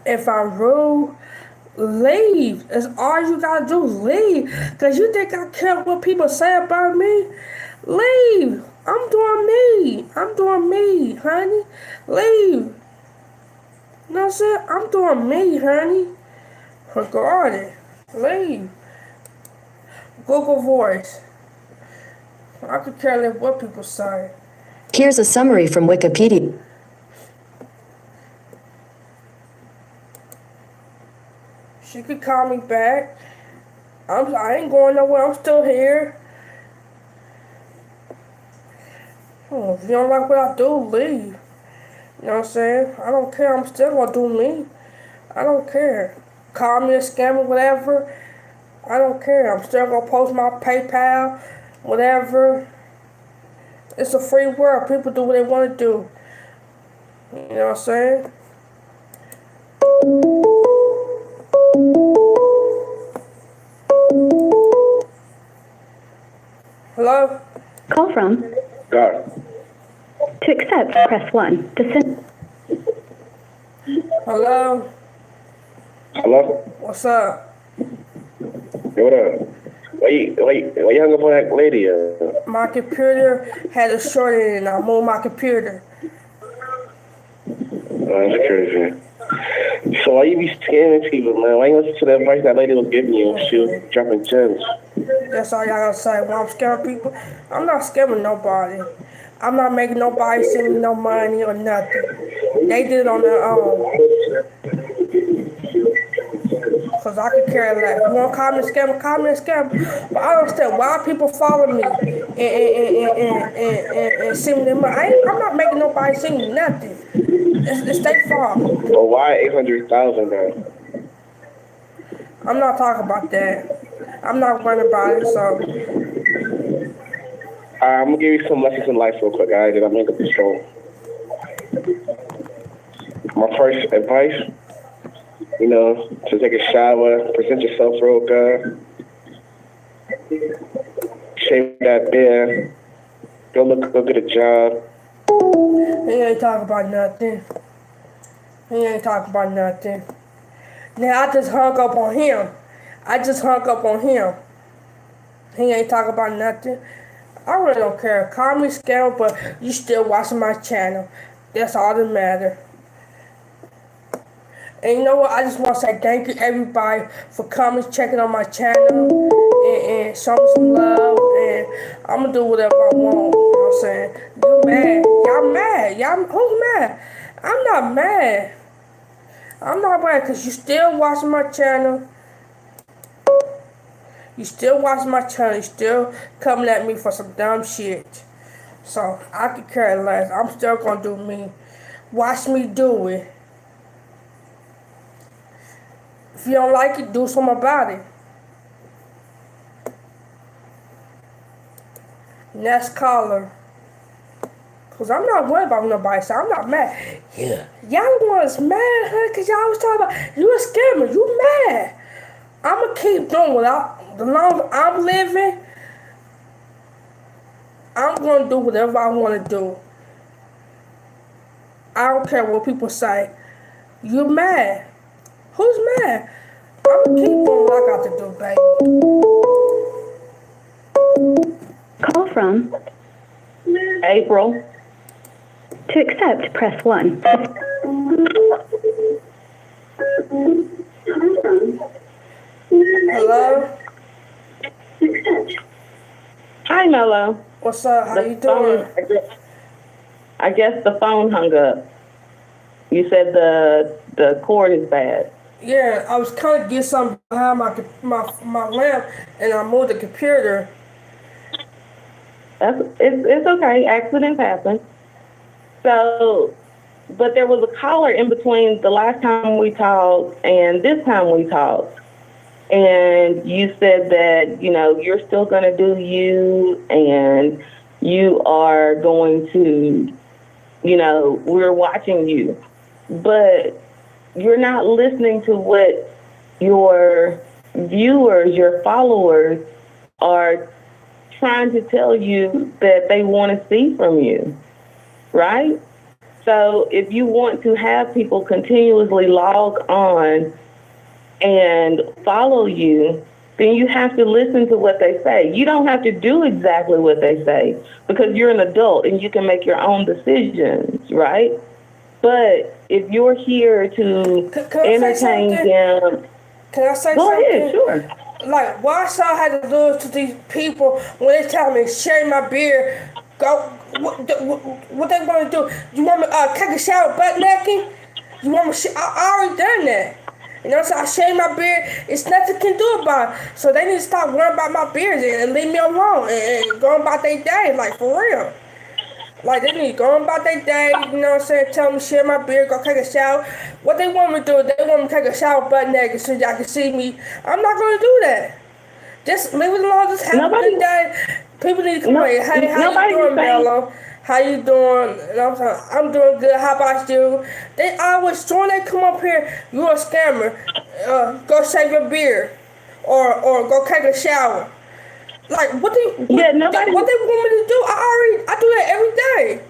If I'm rude, leave. That's all you gotta do. Leave. Cause you think I care what people say about me? Leave. I'm doing me. I'm doing me, honey. Leave. You know what I'm saying? I'm doing me, honey. Regardless. Leave. Google Voice. I could care less what people say. Here's a summary from Wikipedia. She could call me back. I ain't going nowhere. I'm still here. If you don't like what I do, leave. You know what I'm saying? I don't care. I'm still gonna do me. I don't care. Call me a scammer, whatever. I don't care. I'm still gonna post my PayPal, whatever. It's a free world. People do what they want to do. You know what I'm saying? Hello? Call from. God. To accept, press 1. To send. Hello? Hello? What's up? Hey, what up? Why you hung up on that lady? My computer had a short in it and I moved my computer. That's crazy. So why you be scamming people, man? Why you listen to the advice that lady was giving you? She was dropping gems. That's all y'all gotta say. When I'm scamming people, I'm not scamming nobody. I'm not making nobody send me no money or nothing. They did it on their own. Cause I could care less. You wanna call me a scammer, call me a scammer. But I don't understand why people follow me and send me their money. I'm not making nobody send me nothing. It's their fault. But why 800,000 then? I'm not talking about that. I'm not worried about it, so I'm gonna give you some lessons in life real quick, guys, and I'll make up the show. My first advice, to take a shower, present yourself real good, shave that beard, go get a job. he ain't talking about nothing. He ain't talking about nothing. Now I just hung up on him. He ain't talking about nothing. I really don't care. Call me scammer, but you still watching my channel. That's all that matters. And you know what? I just want to say thank you everybody for coming, checking on my channel, and showing me some love. And I'm going to do whatever I want. You know what I'm saying? You mad. Y'all mad. Who's mad? I'm not mad. I'm not mad because you still watching my channel. You still watching my channel. You still coming at me for some dumb shit. So I could care less. I'm still going to do me. Watch me do it. If you don't like it, do something about it. Next caller. Because I'm not worried about nobody, so I'm not mad. Yeah. Y'all the ones mad, huh? Because y'all was talking about, you a scammer, you mad. I'm going to keep doing the longer I'm living, I'm going to do whatever I want to do. I don't care what people say. You mad. Who's mad? I'm going to keep doing what I got to do, baby. Call from April. to accept, press 1. Hello? Hi, Melo. What's up? How you phone, doing? I guess the phone hung up. You said the cord is bad. Yeah, I was trying to get something behind my lamp, and I moved the computer. It's okay. Accidents happen. So, but there was a caller in between the last time we talked and this time we talked. And you said that, you're still going to do you, and you are going to, we're watching you. But you're not listening to what your viewers, your followers are trying to tell you that they want to see from you, right? So if you want to have people continuously log on and follow you, then you have to listen to what they say. You don't have to do exactly what they say because you're an adult and you can make your own decisions, right? But if you're here to entertain them, can I say go something? ahead, sure. Like, why should I have to lose to these people when they tell me shave my beard? Go, what they want to do? You want me take a shower butt naked? You want me? I already done that. So I shave my beard. It's nothing can do about it. So they need to stop worrying about my beard and leave me alone and go about their day, like for real. Like, they need to go about their day, tell me shave my beard, go take a shower. What they want me to do, they want me to take a shower butt naked so y'all can see me. I'm not going to do that. Just leave it alone, just have a good day. People need to come in. Hey, how you doing, Melo? How you doing? I'm doing good. How about you? They always, when they come up here, you're a scammer. Go shave your beard. Or go take a shower. Like, what they want me to do, I do that every day.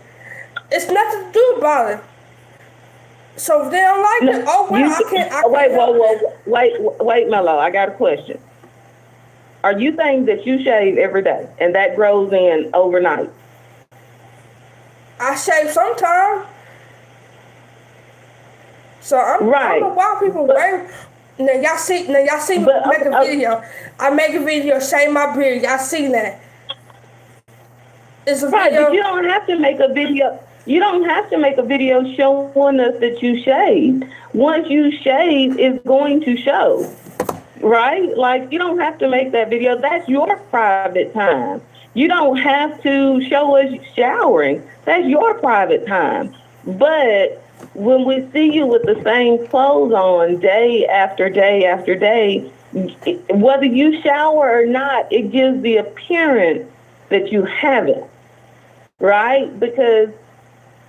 It's nothing to do about it. So if they don't like it, I can't. Wait, Melo, I got a question. Are you saying that you shave every day and that grows in overnight? I shave sometimes. So I don't know why people wait. Now y'all see me make a video. I make a video, shave my beard. Y'all see that? It's a video. But you don't have to make a video. You don't have to make a video showing us that you shaved. Once you shave, it's going to show, right? Like, you don't have to make that video. That's your private time. You don't have to show us showering. That's your private time. But when we see you with the same clothes on day after day after day, whether you shower or not, it gives the appearance that you haven't, right? Because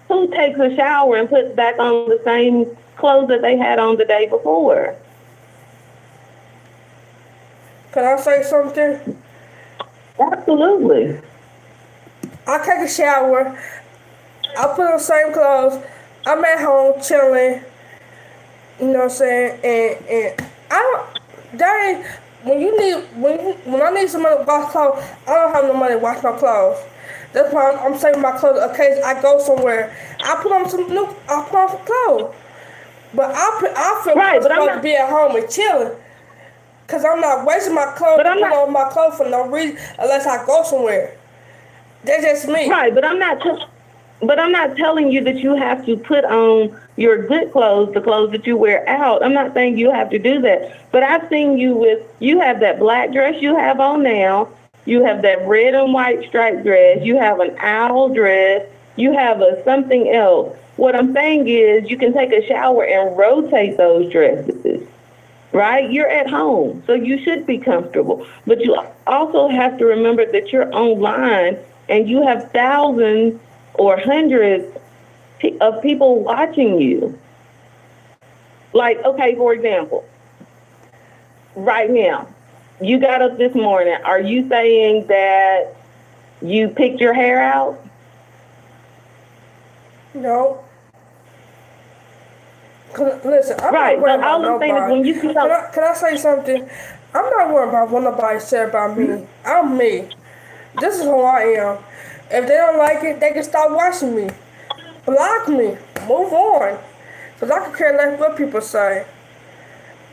who takes a shower and puts back on the same clothes that they had on the day before? Can I say something? Absolutely. I take a shower. I put on the same clothes. I'm at home chilling. You know what I'm saying? And I don't. When I need somebody to wash clothes, I don't have no money to wash my clothes. That's why I'm saving my clothes in case I go somewhere. I put on some clothes. But I feel supposed to be at home and chilling. Because I'm not wasting my clothes on my clothes for no reason unless I go somewhere. That's just me. Right, but I'm not telling you that you have to put on your good clothes, the clothes that you wear out. I'm not saying you have to do that. But I've seen you have that black dress you have on now. You have that red and white striped dress. You have an owl dress. You have a something else. What I'm saying is you can take a shower and rotate those dresses, right? You're at home, so you should be comfortable. But you also have to remember that you're online and you have thousands or hundreds of people watching you. Like, okay, for example, right now, you got up this morning. Are you saying that you picked your hair out? No. Listen, I'm Right. not worried So all about I'm saying is nobody. when you see something, Can I say something? I'm not worried about what nobody said about me. I'm me. This is who I am. If they don't like it, they can stop watching me. Block me. Move on. Because I could care less what people say.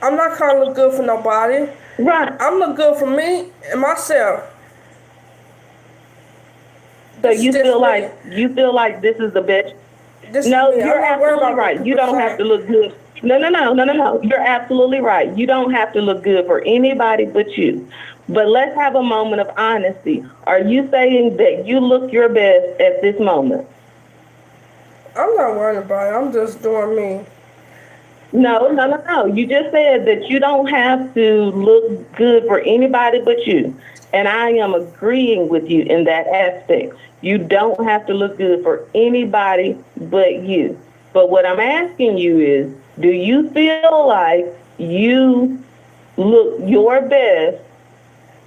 I'm not trying to look good for nobody. right. I'm look good for me and myself. So This is you just feel me. like this is the best. This is No, me. I'm you're not worried absolutely about what right. You people don't have say. to look good. No. You're absolutely right. You don't have to look good for anybody but you. But let's have a moment of honesty. Are you saying that you look your best at this moment? I'm not worried about it. I'm just doing me. No. You just said that you don't have to look good for anybody but you. And I am agreeing with you in that aspect. You don't have to look good for anybody but you. But what I'm asking you is, do you feel like you look your best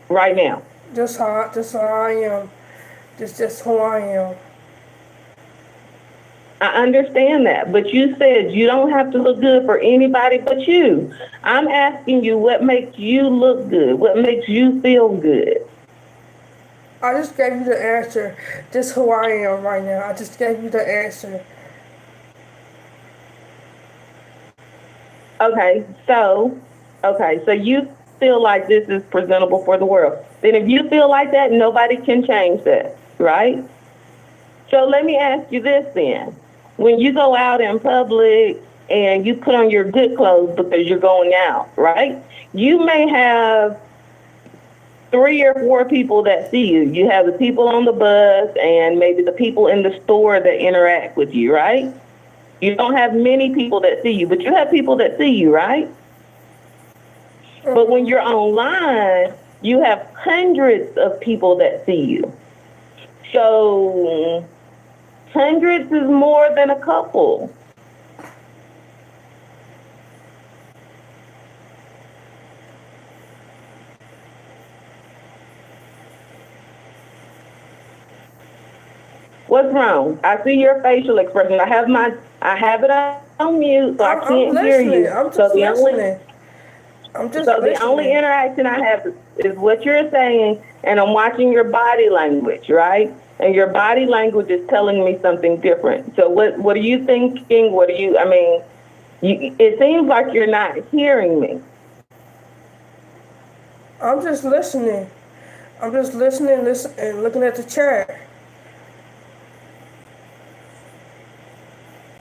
right now? Just how I am. Just who I am. I understand that, but you said you don't have to look good for anybody but you. I'm asking you what makes you look good, what makes you feel good. I just gave you the answer. Just who I am right now. I just gave you the answer. Okay, so you feel like this is presentable for the world. Then if you feel like that, nobody can change that, right? So let me ask you this then. When you go out in public and you put on your good clothes because you're going out, right? You may have 3 or 4 people that see you. You have the people on the bus and maybe the people in the store that interact with you, right? You don't have many people that see you, but you have people that see you, right? But when you're online, you have hundreds of people that see you. So hundreds is more than a couple. What's wrong? I see your facial expression. I have it on mute, so I I'm can't hear listening. you. I'm So just the only listening. I'm just so the only listening. interaction I have is what you're saying, and I'm watching your body language, right? And your body language is telling me something different. So what are you thinking? What are you? I mean, it seems like you're not hearing me. I'm just listening. I'm just listening, and looking at the chat.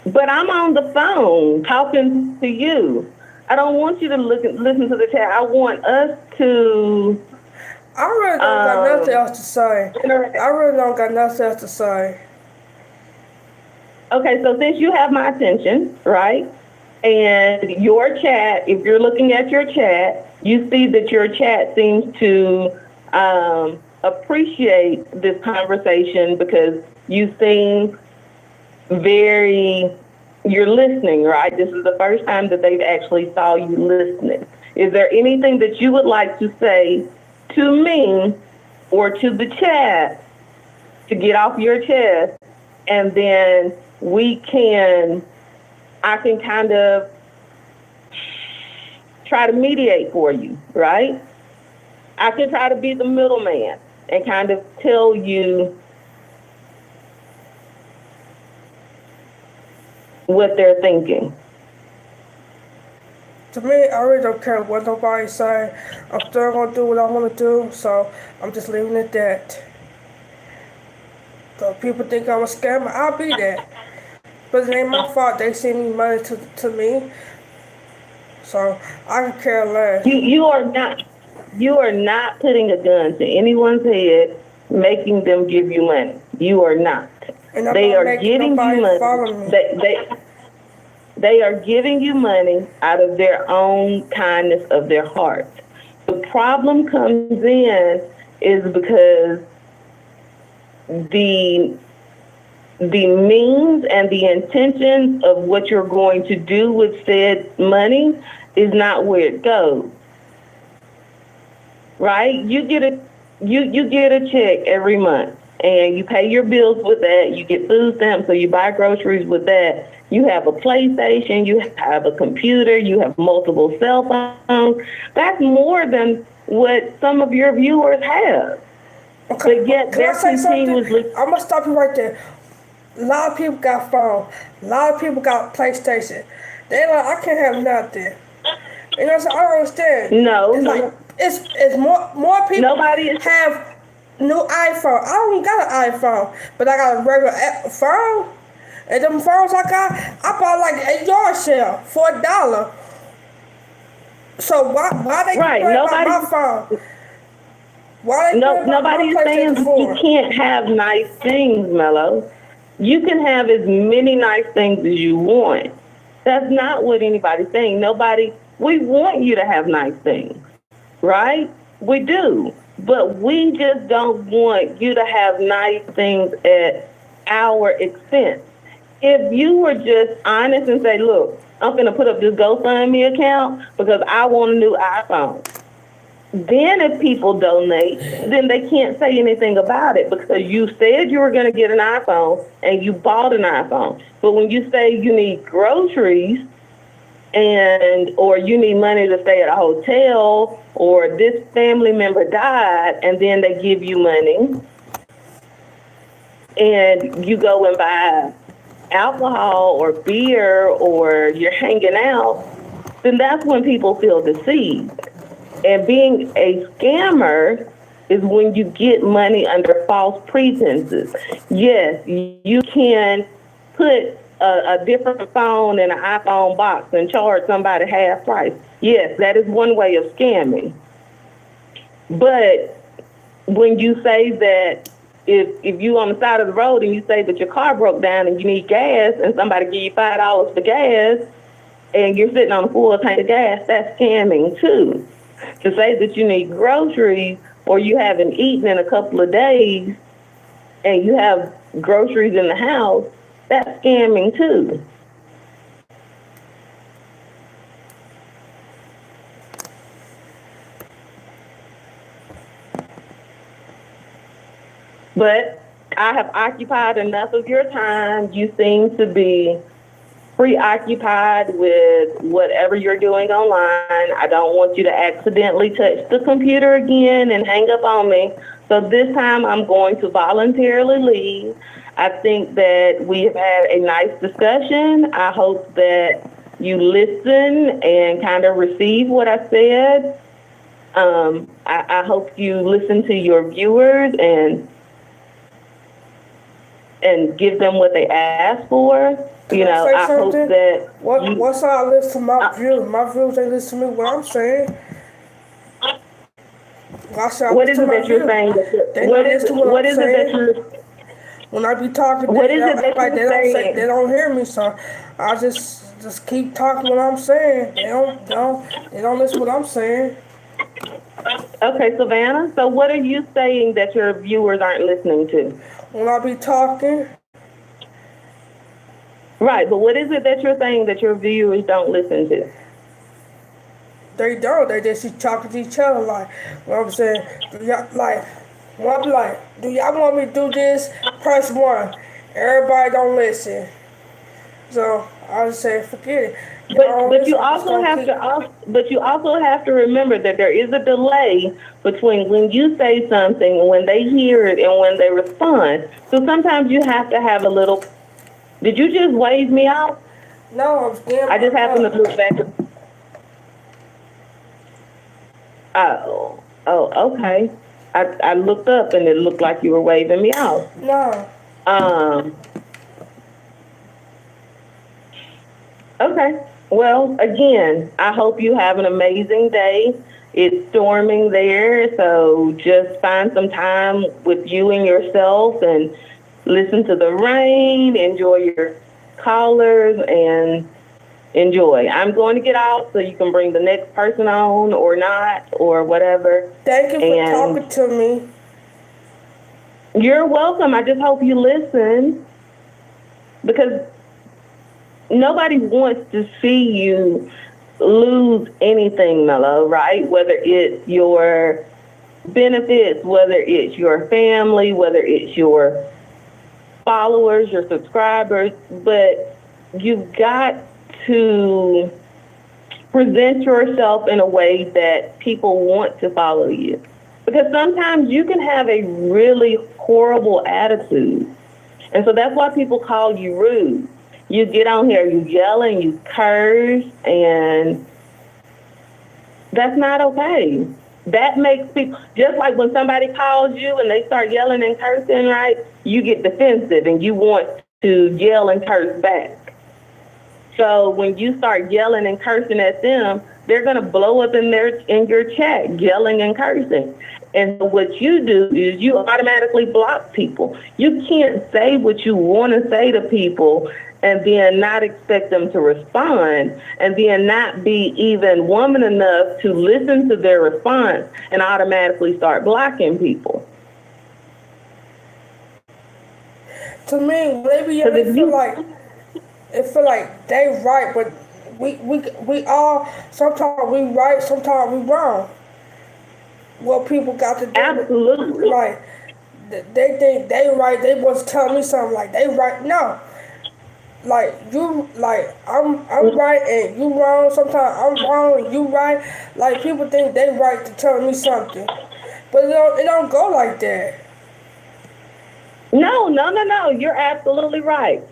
But I'm on the phone talking to you. I don't want you to listen to the chat. I want us to I really don't got nothing else to say. I interact. really don't got nothing else to say. Okay, so since you have my attention, right? And your chat, if you're looking at your chat, you see that your chat seems to appreciate this conversation because you seem you're listening, right? This is the first time that they've actually saw you listening. Is there anything that you would like to say to me or to the chat to get off your chest? And then I can kind of try to mediate for you, right? I can try to be the middleman and kind of tell you what they're thinking. To me, I really don't care what nobody say. I'm still gonna do what I wanna do, so I'm just leaving it at that. So if people think I'm a scammer, I'll be that. But it ain't my fault they send me money to me, so I can care less. You are not putting a gun to anyone's head, making them give you money. You are not. And I'm They not are making getting you nobody money. follow me. They are giving you money out of their own kindness of their heart. The problem comes in is because the the means and the intentions of what you're going to do with said money is not where it goes. Right? You get a check every month and you pay your bills with that. You get food stamps, so you buy groceries with that. You have a PlayStation, you have a computer, you have multiple cell phones. That's more than what some of your viewers have. Okay, But yet can I they're say something? continuously. I'm gonna stop you right there. A lot of people got phones. A lot of people got PlayStation. They like, I can't have nothing. You know what I'm saying? I don't understand. No, It's no, like it's more people nobody is. have new iPhone. I don't even got an iPhone, but I got a regular phone. And them phones I got, I bought like a yard sale for $1. So why they Right, complain about nobody. my phone? Why they No, complain about nobody is my saying PlayStation that you 4? can't have nice things, Mello. You can have as many nice things as you want. That's not what anybody's saying. We want you to have nice things, right? We do. But we just don't want you to have nice things at our expense. If you were just honest and say, look, I'm going to put up this GoFundMe account because I want a new iPhone. Then if people donate, then they can't say anything about it because you said you were going to get an iPhone and you bought an iPhone. But when you say you need groceries or you need money to stay at a hotel or this family member died and then they give you money and you go and buy alcohol or beer or you're hanging out, then that's when people feel deceived. And being a scammer is when you get money under false pretenses. Yes, you can put a different phone in an iPhone box and charge somebody half price. Yes, that is one way of scamming. But when you say that if you on the side of the road and you say that your car broke down and you need gas and somebody give you $5 for gas and you're sitting on a full tank of gas, that's scamming too. To say that you need groceries or you haven't eaten in a couple of days and you have groceries in the house, that's scamming too. But I have occupied enough of your time. You seem to be preoccupied with whatever you're doing online. I don't want you to accidentally touch the computer again and hang up on me. So this time I'm going to voluntarily leave. I think that we have had a nice discussion. I hope that you listen and kind of receive what I said. I hope you listen to your viewers and give them what they ask for. You know, I hope that. Once I listen to my views, they listen to me what I'm saying. What is it that you're saying? What is it that you're? When I be talking, what is it that you're saying? They don't hear me, so I just keep talking what I'm saying. They don't listen to what I'm saying. Okay, Savannah. So what are you saying that your viewers aren't listening to? When I be talking. Right, but what is it that you're saying that your viewers don't listen to? They don't. They just keep talking to each other like, what I'm saying. Do y'all do y'all want me to do this? Press 1. Everybody don't listen. So I just say forget it. But you also have to remember that there is a delay between when you say something and when they hear it and when they respond. So sometimes you have to have a little. Did you just wave me out? No, I'm scared. I just happened to look back. Oh, okay. I looked up and it looked like you were waving me out. No. Okay. Well, again, I hope you have an amazing day. It's storming there, so just find some time with you and yourself and listen to the rain, enjoy your callers, and enjoy. I'm going to get out so you can bring the next person on or not or whatever. Thank you for talking to me. You're welcome. I just hope you listen. because nobody wants to see you lose anything, Melo, right? Whether it's your benefits, whether it's your family, whether it's your followers, your subscribers, but you've got to present yourself in a way that people want to follow you. Because sometimes you can have a really horrible attitude. And so that's why people call you rude. You get on here, you yell and you curse, and that's not okay. That makes people, just like when somebody calls you and they start yelling and cursing, right? You get defensive and you want to yell and curse back. So when you start yelling and cursing at them, they're going to blow up in your chat, yelling and cursing. And what you do is you automatically block people. You can't say what you want to say to people and then not expect them to respond, and then not be even woman enough to listen to their response and automatically start blocking people. To me, maybe it feel like they right, but we all sometimes we right, sometimes we wrong. What people got to do, Absolutely. like they think they right, they was telling me something like they right. No, like you, like I'm right and you wrong. Sometimes I'm wrong and you right. Like people think they right to tell me something, but it don't go like that. No. You're absolutely right.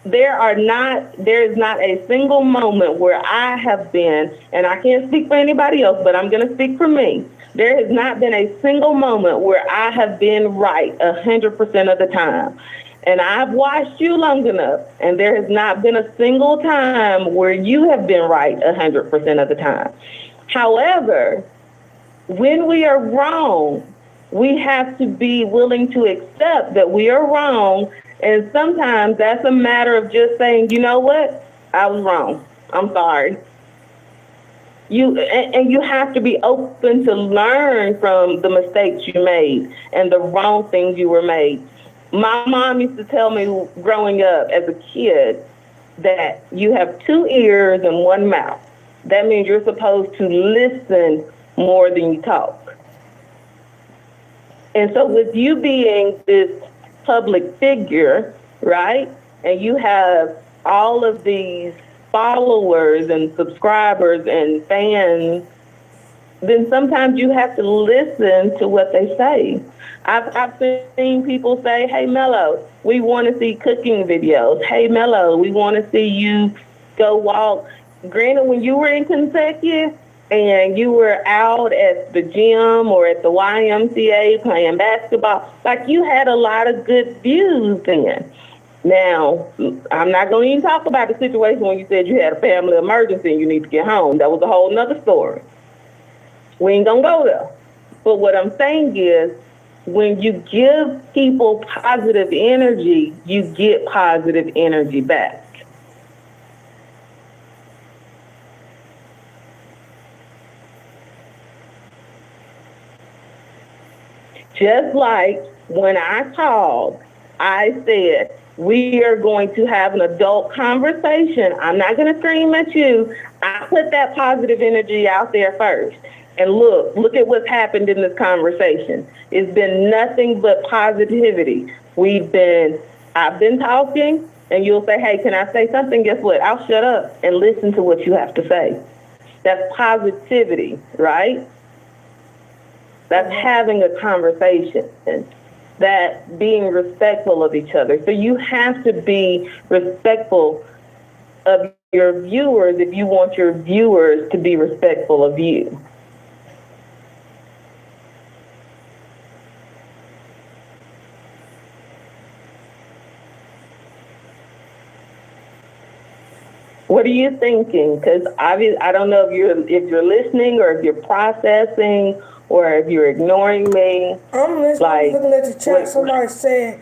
There is not a single moment where I have been, and I can't speak for anybody else, but I'm going to speak for me. There has not been a single moment where I have been right 100% of the time. And I've watched you long enough, and there has not been a single time where you have been right 100% of the time. However, when we are wrong, we have to be willing to accept that we are wrong. And sometimes that's a matter of just saying, you know what? I was wrong. I'm sorry. And you have to be open to learn from the mistakes you made and the wrong things you were made. My mom used to tell me growing up as a kid that you have 2 ears and 1 mouth. That means you're supposed to listen more than you talk. And so with you being this public figure, right, and you have all of these followers and subscribers and fans, then sometimes you have to listen to what they say. I've seen people say, hey, Melo, we want to see cooking videos. Hey, Melo, we want to see you go walk. Granted, when you were in Kentucky and you were out at the gym or at the YMCA playing basketball, like you had a lot of good views then. Now, I'm not going to even talk about the situation when you said you had a family emergency and you need to get home. That was a whole nother story. We ain't going to go there. But what I'm saying is, when you give people positive energy, you get positive energy back. Just like when I called, I said, we are going to have an adult conversation. I'm not going to scream at you. I put that positive energy out there first. And look at what's happened in this conversation. It's been nothing but positivity. I've been talking, and you'll say, hey, can I say something? Guess what? I'll shut up and listen to what you have to say. That's positivity, right? That's having a conversation. That being respectful of each other. So you have to be respectful of your viewers if you want your viewers to be respectful of you. What are you thinking? Because I don't know if you're listening or if you're processing or if you're ignoring me. I'm listening, looking at the chat. Somebody saying,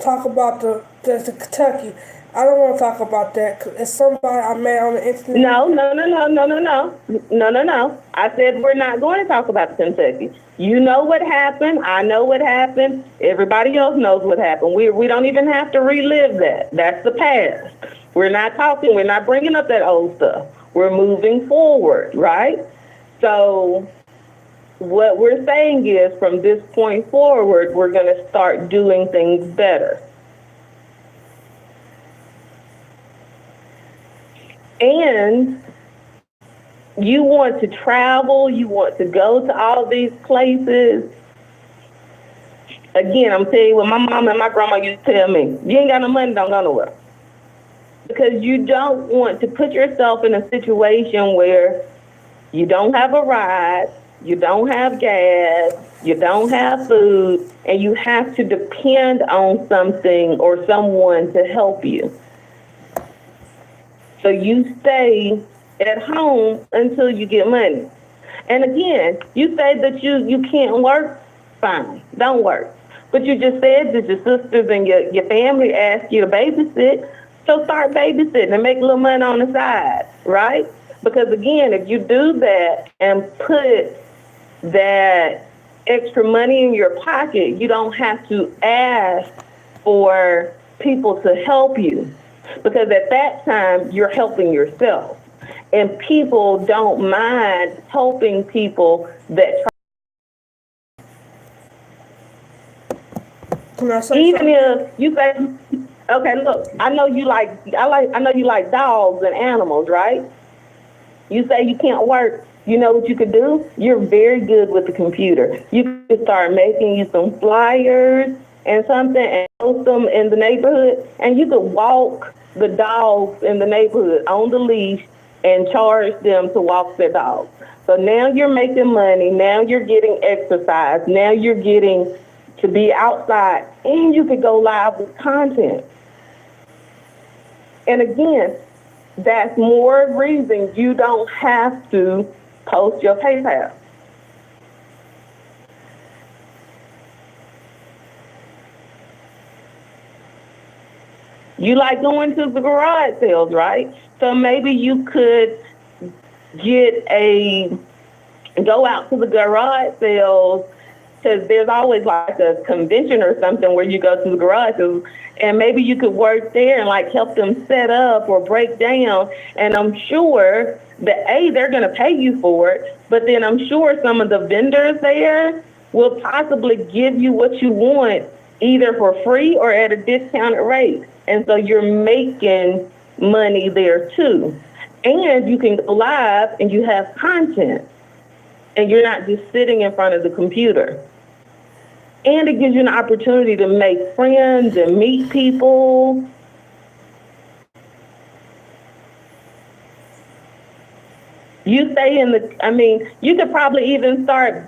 talk about the Kentucky. I don't want to talk about that because it's somebody I met on the internet. No, no, no, no, no, no, no, no, no, no. I said we're not going to talk about Kentucky. You know what happened. I know what happened. Everybody else knows what happened. We don't even have to relive that. That's the past. We're not talking. We're not bringing up that old stuff. We're moving forward, right? So what we're saying is from this point forward, we're going to start doing things better. And you want to travel, you want to go to all these places. Again, I'm telling you what my mom and my grandma used to tell me. You ain't got no money, don't go nowhere. Because you don't want to put yourself in a situation where you don't have a ride, you don't have gas, you don't have food, and you have to depend on something or someone to help you. So you stay at home until you get money. And again, you say that you can't work, fine, don't work. But you just said that your sisters and your family asked you to babysit, so start babysitting and make a little money on the side, right? Because again, if you do that and put that extra money in your pocket, you don't have to ask for people to help you. Because at that time, you're helping yourself. And people don't mind helping people that try. Can I say Even something? if you say, okay, look, I know you like dogs and animals, right? You say you can't work. You know what you could do? You're very good with the computer. You could start making you some flyers and something and post them in the neighborhood, and you could walk the dogs in the neighborhood on the leash and charge them to walk their dogs. So now you're making money. Now you're getting exercise. Now you're getting to be outside, and you could go live with content. And again, that's more reason you don't have to post your PayPal. You like going to the garage sales, right? So maybe you could go out to the garage sales, because there's always like a convention or something where you go to the garage sales, and maybe you could work there and like help them set up or break down. And I'm sure that they're going to pay you for it, but then I'm sure some of the vendors there will possibly give you what you want either for free or at a discounted rate. And so you're making money there too. And you can go live and you have content and you're not just sitting in front of the computer. And it gives you an opportunity to make friends and meet people. You stay you could probably even start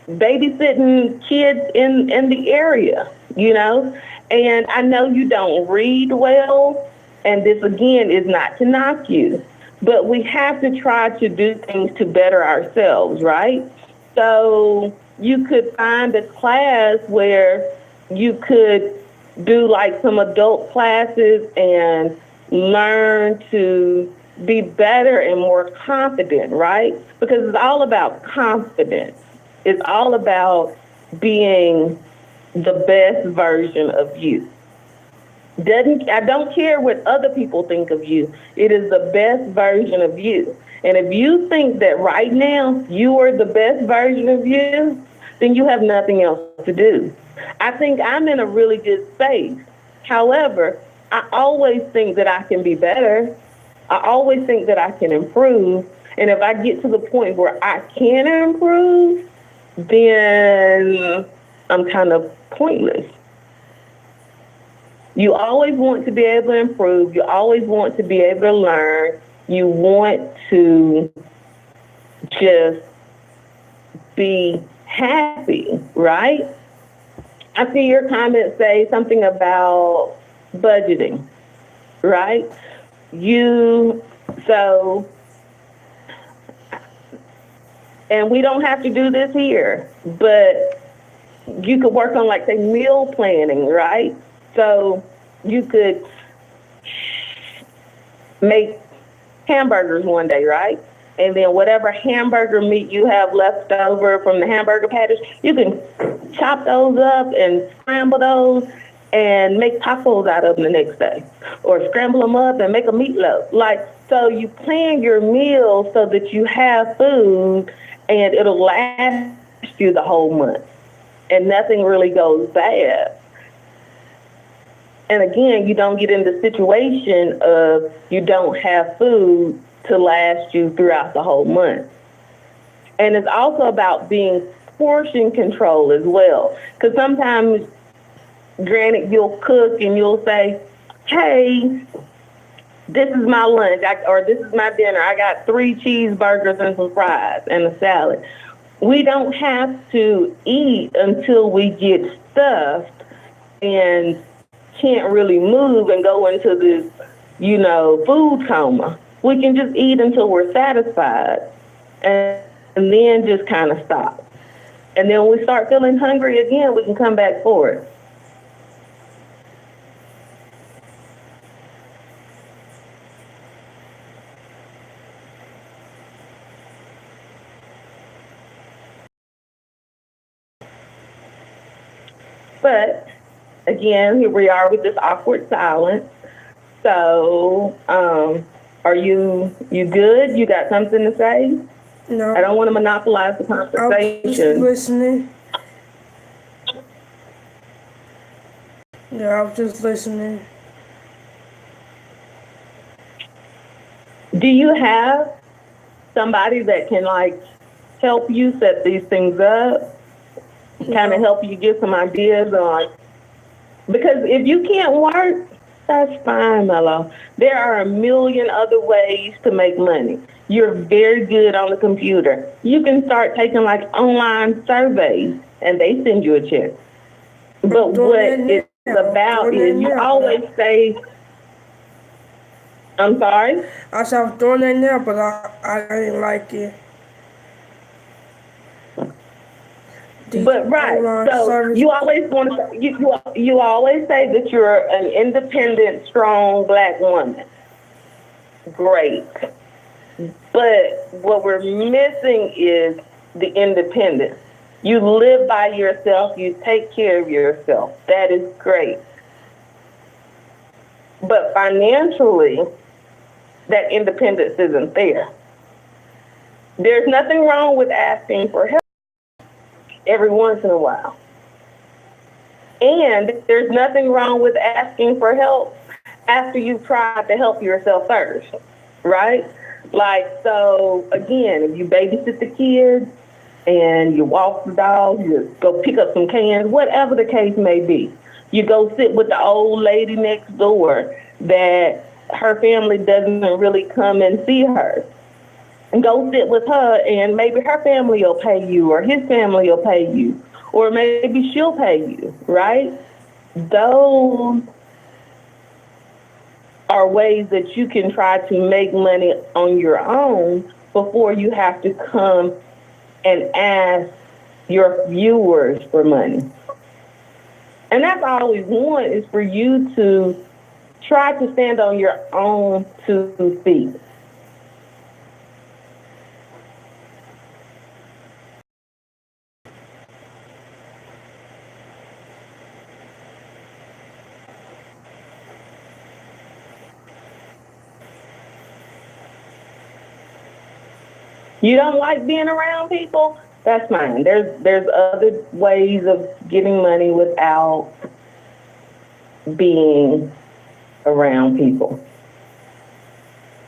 babysitting kids in the area, you know? And I know you don't read well, and this again is not to knock you, but we have to try to do things to better ourselves, right? So you could find a class where you could do like some adult classes and learn to be better and more confident, right? Because it's all about confidence. It's all about being the best version of you. I don't care what other people think of you. It is the best version of you. And if you think that right now you are the best version of you, then you have nothing else to do. I think I'm in a really good space. However, I always think that I can be better. I always think that I can improve. And if I get to the point where I can improve, then I'm kind of pointless. You always want to be able to improve. You always want to be able to learn. You want to just be happy, right? I see your comments say something about budgeting, right? And we don't have to do this here, but you could work on, like, say, meal planning, right? So you could make hamburgers one day, right? And then whatever hamburger meat you have left over from the hamburger patties, you can chop those up and scramble those and make tacos out of them the next day. Or scramble them up and make a meatloaf. Like, so you plan your meals so that you have food and it'll last you the whole month. And nothing really goes bad. And again, you don't get in the situation of you don't have food to last you throughout the whole month. And it's also about being portion control as well. Because sometimes, granted, you'll cook and you'll say, hey, this is my lunch, or this is my dinner. I got 3 cheeseburgers and some fries and a salad. We don't have to eat until we get stuffed and can't really move and go into this, food coma. We can just eat until we're satisfied and then just kind of stop. And then when we start feeling hungry again, we can come back for it. But again, here we are with this awkward silence. So, are you good? You got something to say? No. I don't want to monopolize the I'm just conversation. listening. Yeah, I was just listening. Do you have somebody that can help you set these things up? Kind of help you get some ideas on, because if you can't work, that's fine, Melo. There are a million other ways to make money. You're very good on the computer. You can start taking online surveys and they send you a check. But what it's about is you always say, I'm sorry? I said I was doing that now, but I didn't like it. But right, so you always want to you always say that you're an independent, strong Black woman. Great, but what we're missing is the independence. You live by yourself. You take care of yourself. That is great. But financially, that independence isn't there. There's nothing wrong with asking for help every once in a while. And there's nothing wrong with asking for help after you've tried to help yourself first, right? So again, if you babysit the kids and you walk the dog, you go pick up some cans, whatever the case may be. You go sit with the old lady next door that her family doesn't really come and see her. And go sit with her, and maybe her family will pay you, or his family will pay you, or maybe she'll pay you, right? Those are ways that you can try to make money on your own before you have to come and ask your viewers for money. And that's all we want, is for you to try to stand on your own 2 feet. You don't like being around people? That's fine. There's other ways of getting money without being around people.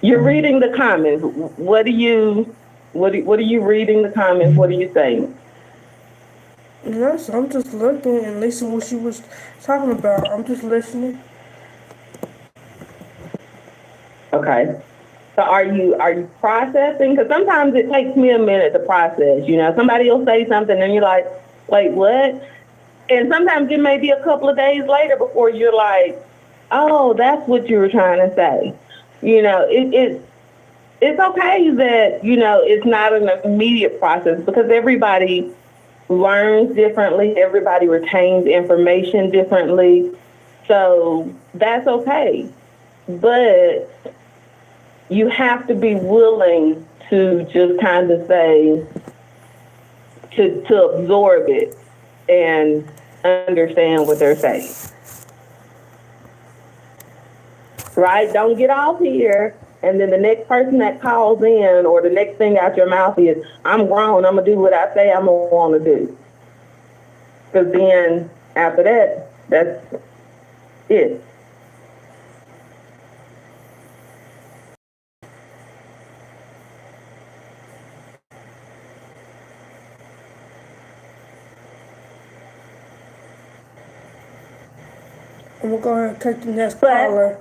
You're reading the comments. What are you reading the comments? What are you saying? Yes, I'm just looking and listening what she was talking about. I'm just listening. Okay. So are you processing? Because sometimes it takes me a minute to process. Somebody will say something and you're like, wait, what? And sometimes it may be a couple of days later before you're like, oh, that's what you were trying to say. It's okay that, it's not an immediate process, because everybody learns differently. Everybody retains information differently. So that's okay. But you have to be willing to just kind of say, to absorb it and understand what they're saying. Right? Don't get off here, and then the next person that calls in or the next thing out your mouth is, I'm grown, I'm going to do what I say I'm going to want to do. Because then after that, that's it. I'm gonna go ahead and take the next caller.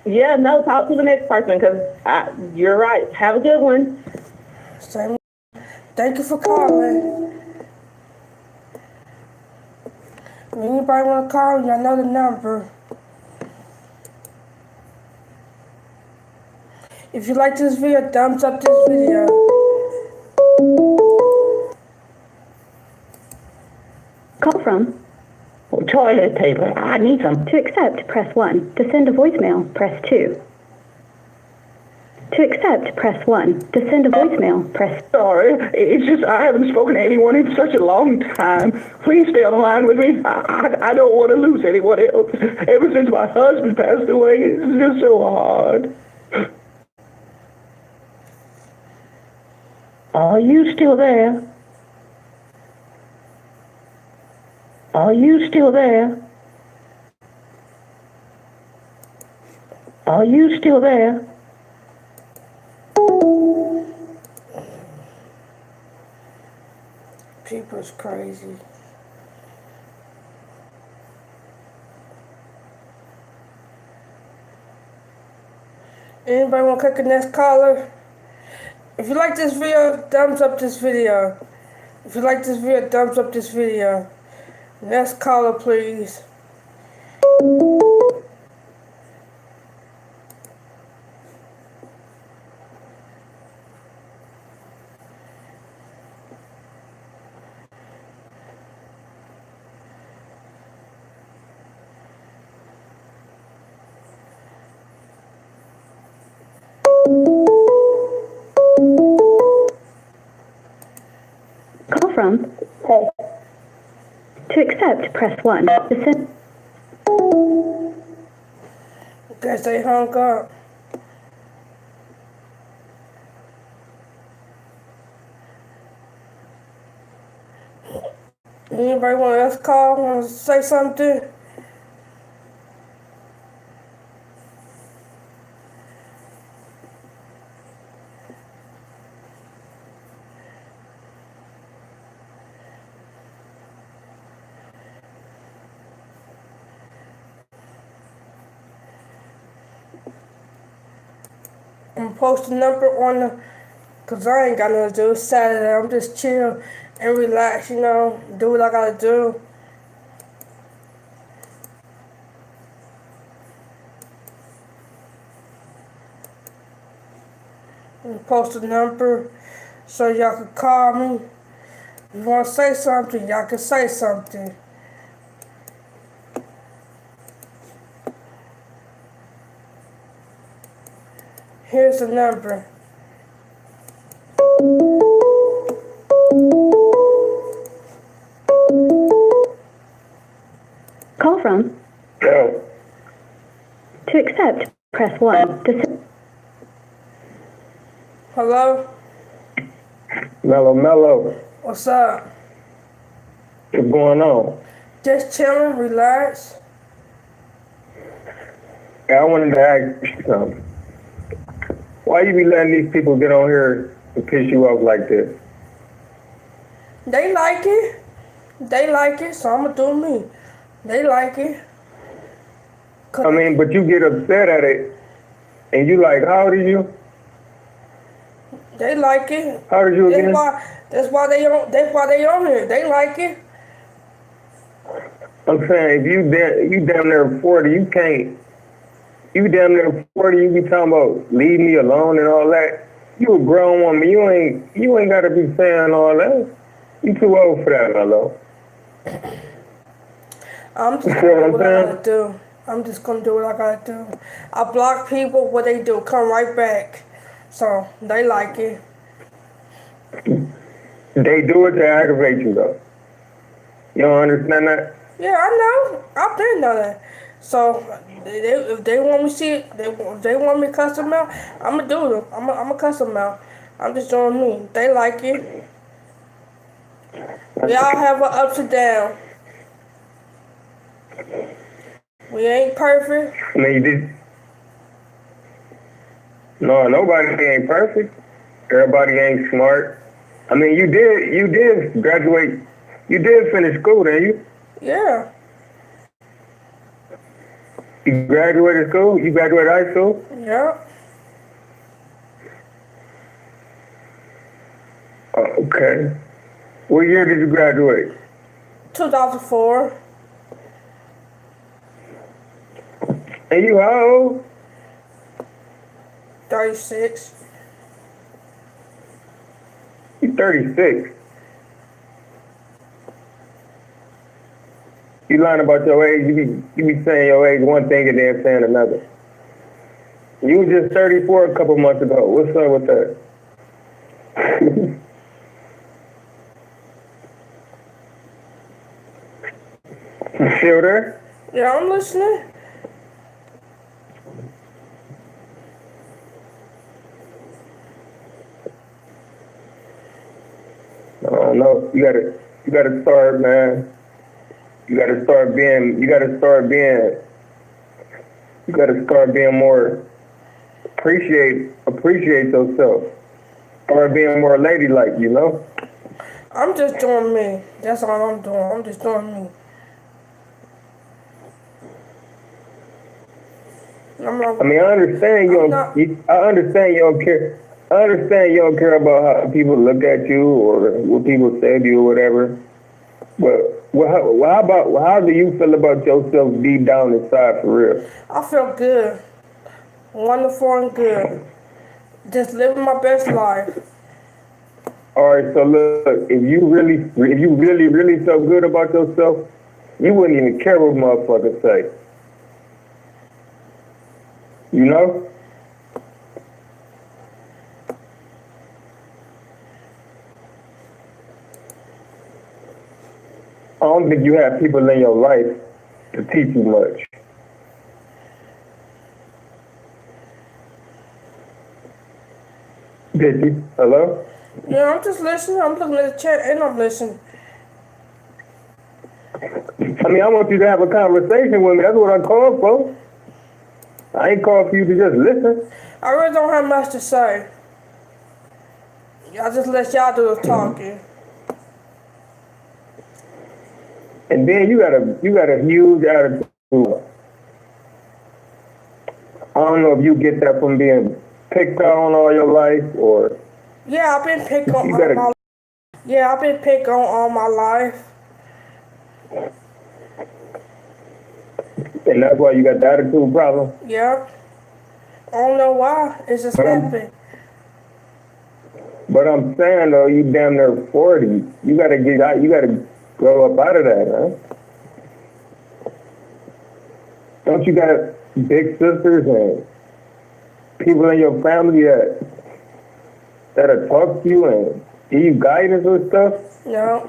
Yeah, no, talk to the next person because you're right. Have a good one. Same. Thank you for calling. If anybody want to call, y'all know the number. If you like this video, thumbs up this video. Call from. Toilet paper. I need some. To accept, press 1. To send a voicemail, press 2. To accept, press 1. To send a voicemail, press... Sorry, it's just I haven't spoken to anyone in such a long time. Please stay on the line with me. I don't want to lose anyone else. Ever since my husband passed away, it's just so hard. Are you still there? Are you still there? Are you still there? People's crazy. Anybody want to click the next caller? If you like this video, thumbs up this video. If you like this video, thumbs up this video. Next caller, please. Call from. Hey. To accept, press 1. To send... Guess they hung up. Anybody want us to call? Want to say something? I'm gonna post the number on the, cause I ain't got nothing to do. It's Saturday. I'm just chill and relax, you know, do what I gotta do. I'm gonna post the number so y'all can call me. If you wanna say something, y'all can say something. Here's the number. Call from. Yeah. To accept, press 1. To send... Hello? Melo. What's up? What's going on? Just chilling, relax. Yeah, I wanted to ask you something. Why you be letting these people get on here and piss you off like this? They like it. They like it, so I'm gonna do me. They like it. I mean, but you get upset at it, and you like, how old are you? They like it. How old are you again? That's why they on here. They like it. I'm saying, if you damn near 40, you can't. You damn near 40, you be talking about leave me alone and all that. You a grown woman. You ain't gotta be saying all that. You too old for that, Melo. I'm just doing what I gotta do. I'm just gonna do what I gotta do. I block people, what they do, come right back. So they like it. They do it to aggravate you though. You don't understand that? Yeah, I know. I've been done that. So if they want me to see it, if they want me to cuss them out, I'm gonna do them. I'm gonna cuss them out. I'm just doing me. They like it. We all have our ups and downs. We ain't perfect. I mean, you did. No, nobody ain't perfect. Everybody ain't smart. I mean, you did graduate. You did finish school, didn't you? Yeah. You graduated school? You graduated high school? Yeah. Oh, okay. What year did you graduate? 2004. And you how old? 36. You 36. You lying about your age, you be saying your age one thing and then saying another. You was just 34 a couple months ago. What's up with that? You still there? Yeah, I'm listening. I don't know. You gotta start, man. You gotta start being more appreciate yourself. Start being more ladylike, you know? I'm just doing me. That's all I'm doing. I'm just doing me. I'm not, I mean, I understand you I'm don't. not, I understand you don't care. I understand you don't care about how people look at you or what people say to you or whatever. But how do you feel about yourself deep down inside for real? I feel good. Wonderful and good. Just living my best life. All right, so look, if you really felt good about yourself, you wouldn't even care what motherfuckers say. You know? I don't think you have people in your life to teach you much. Did you? Hello? Yeah, I'm just listening. I'm looking at the chat and I'm listening. I mean, I want you to have a conversation with me. That's what I called for. I ain't called for you to just listen. I really don't have much to say. I just let y'all do the talking. And then you got a huge attitude. I don't know if you get that from being picked on all your life or Yeah, I've been picked on you all my gotta. Yeah, I've been picked on all my life. And that's why you got the attitude problem. Yeah. I don't know why. It's just happened. But I'm saying though, you damn near 40. You gotta get out. You gotta grow up out of that, huh? Don't you got big sisters and people in your family that'll talk to you and give you guidance and stuff? No.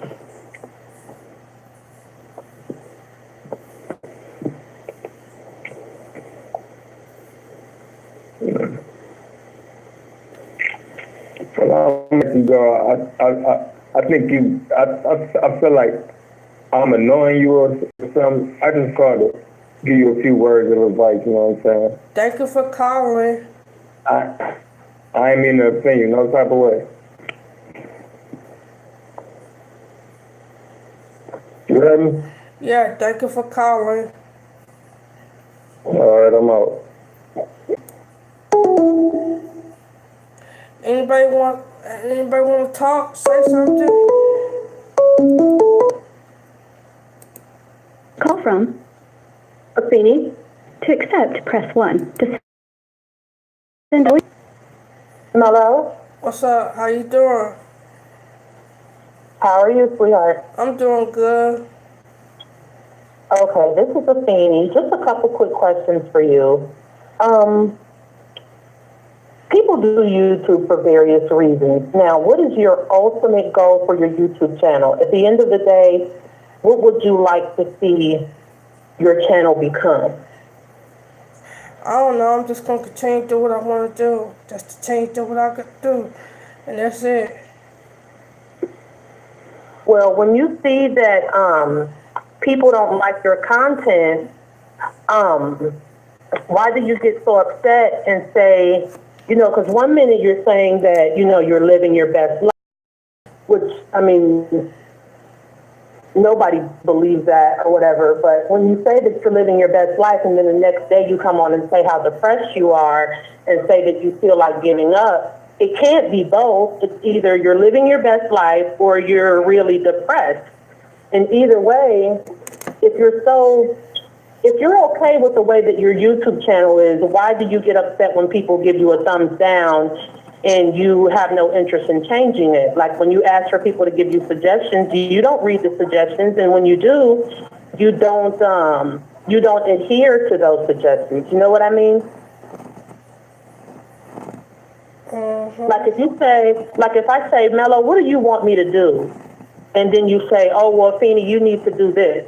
Well, I'll let you go. I think I feel like I'm annoying you or something. I just called to give you a few words of advice, you know what I'm saying? Thank you for calling. I ain't mean to offend you, no type of way. You heard me? Yeah, thank you for calling. All right, I'm out. Anybody want to talk? Say something? Call from Oksini. To accept, press 1. To send a Melo, What's up? How you doing? how are you, sweetheart? I'm doing good. Okay, this is Athene. Just a couple quick questions for you. Um, People do YouTube for various reasons. Now, what is your ultimate goal for your YouTube channel? At the end of the day, what would you like to see your channel become? I don't know. I'm just gonna continue to do what I want to do. Just to change to what I could do, and that's it. Well, when you see that people don't like your content, um, why do you get so upset and say, because one minute you're saying that, you're living your best life, which, I mean, nobody believes that or whatever, but when you say that you're living your best life and then the next day you come on and say how depressed you are and say that you feel like giving up, it can't be both. It's either you're living your best life or you're really depressed. And either way, if you're okay with the way that your YouTube channel is, why do you get upset when people give you a thumbs down and you have no interest in changing it? Like when you ask for people to give you suggestions, you don't read the suggestions, and when you do, you don't adhere to those suggestions. You know what I mean? Like if I say, Melo, what do you want me to do? And then you say, oh, well, Feeney, you need to do this.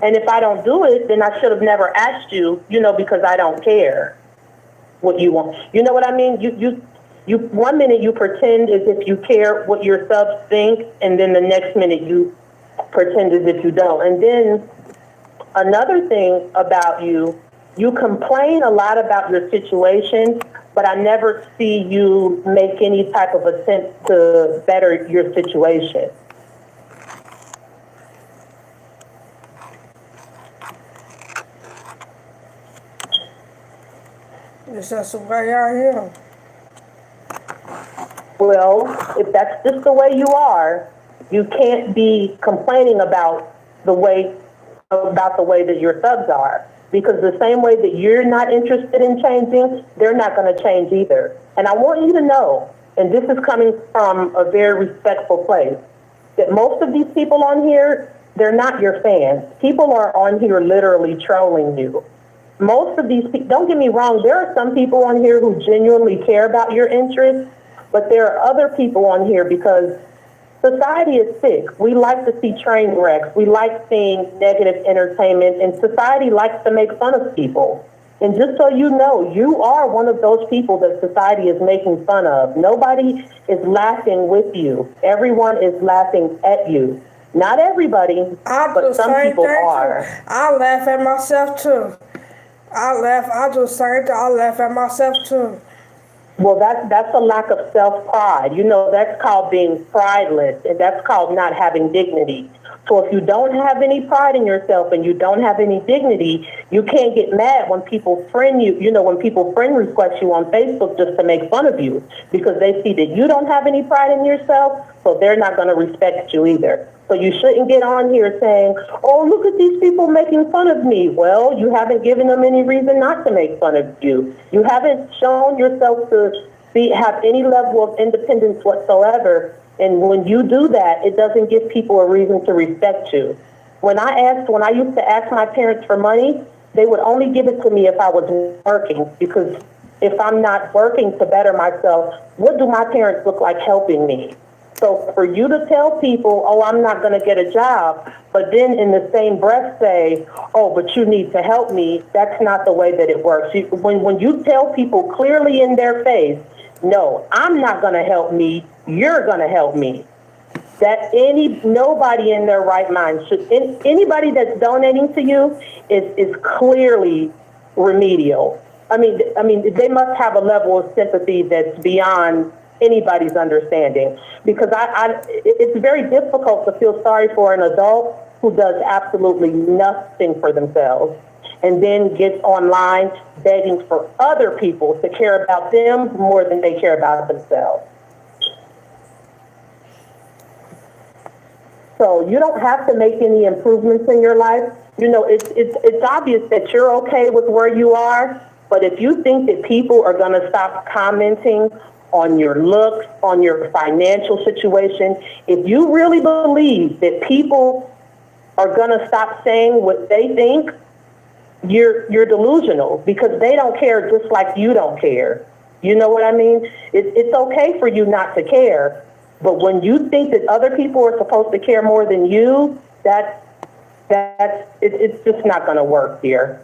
And if I don't do it, then I should have never asked you, because I don't care what you want. You know what I mean? You 1 minute you pretend as if you care what your subs think, and then the next minute you pretend as if you don't. And then another thing about you complain a lot about your situation, but I never see you make any type of attempt to better your situation. It's just the way I am. Well, if that's just the way you are, you can't be complaining about the way that your subs are. Because the same way that you're not interested in changing, they're not going to change either. And I want you to know, and this is coming from a very respectful place, that most of these people on here, they're not your fans. People are on here literally trolling you. Most of these people, don't get me wrong, there are some people on here who genuinely care about your interests, but there are other people on here because society is sick. We like to see train wrecks. We like seeing negative entertainment, and society likes to make fun of people. And just so you know, you are one of those people that society is making fun of. Nobody is laughing with you. Everyone is laughing at you. Not everybody, but some people are. I laugh at myself too. I do the same thing. I laugh at myself too. Well, that's a lack of self-pride. That's called being prideless, and that's called not having dignity. So if you don't have any pride in yourself and you don't have any dignity, you can't get mad when people friend you, when people friend request you on Facebook just to make fun of you, because they see that you don't have any pride in yourself, so they're not going to respect you either. So you shouldn't get on here saying, oh, look at these people making fun of me. Well, you haven't given them any reason not to make fun of you. You haven't shown yourself to have any level of independence whatsoever. And when you do that, it doesn't give people a reason to respect you. When I used to ask my parents for money, they would only give it to me if I was working, because if I'm not working to better myself, what do my parents look like helping me? So for you to tell people, oh, I'm not going to get a job, but then in the same breath say, oh, but you need to help me, that's not the way that it works. When you tell people clearly in their face, no, I'm not going to help me, you're going to help me. That nobody in their right mind anybody that's donating to you is clearly remedial. I mean, they must have a level of sympathy that's beyond anybody's understanding, because it's very difficult to feel sorry for an adult who does absolutely nothing for themselves and then gets online begging for other people to care about them more than they care about themselves. So you don't have to make any improvements in your life. It's obvious that you're okay with where you are, but if you think that people are going to stop commenting on your looks, on your financial situation, if you really believe that people are gonna stop saying what they think, you're delusional, because they don't care just like you don't care. You know what I mean? It's okay for you not to care, but when you think that other people are supposed to care more than you, it's just not going to work here.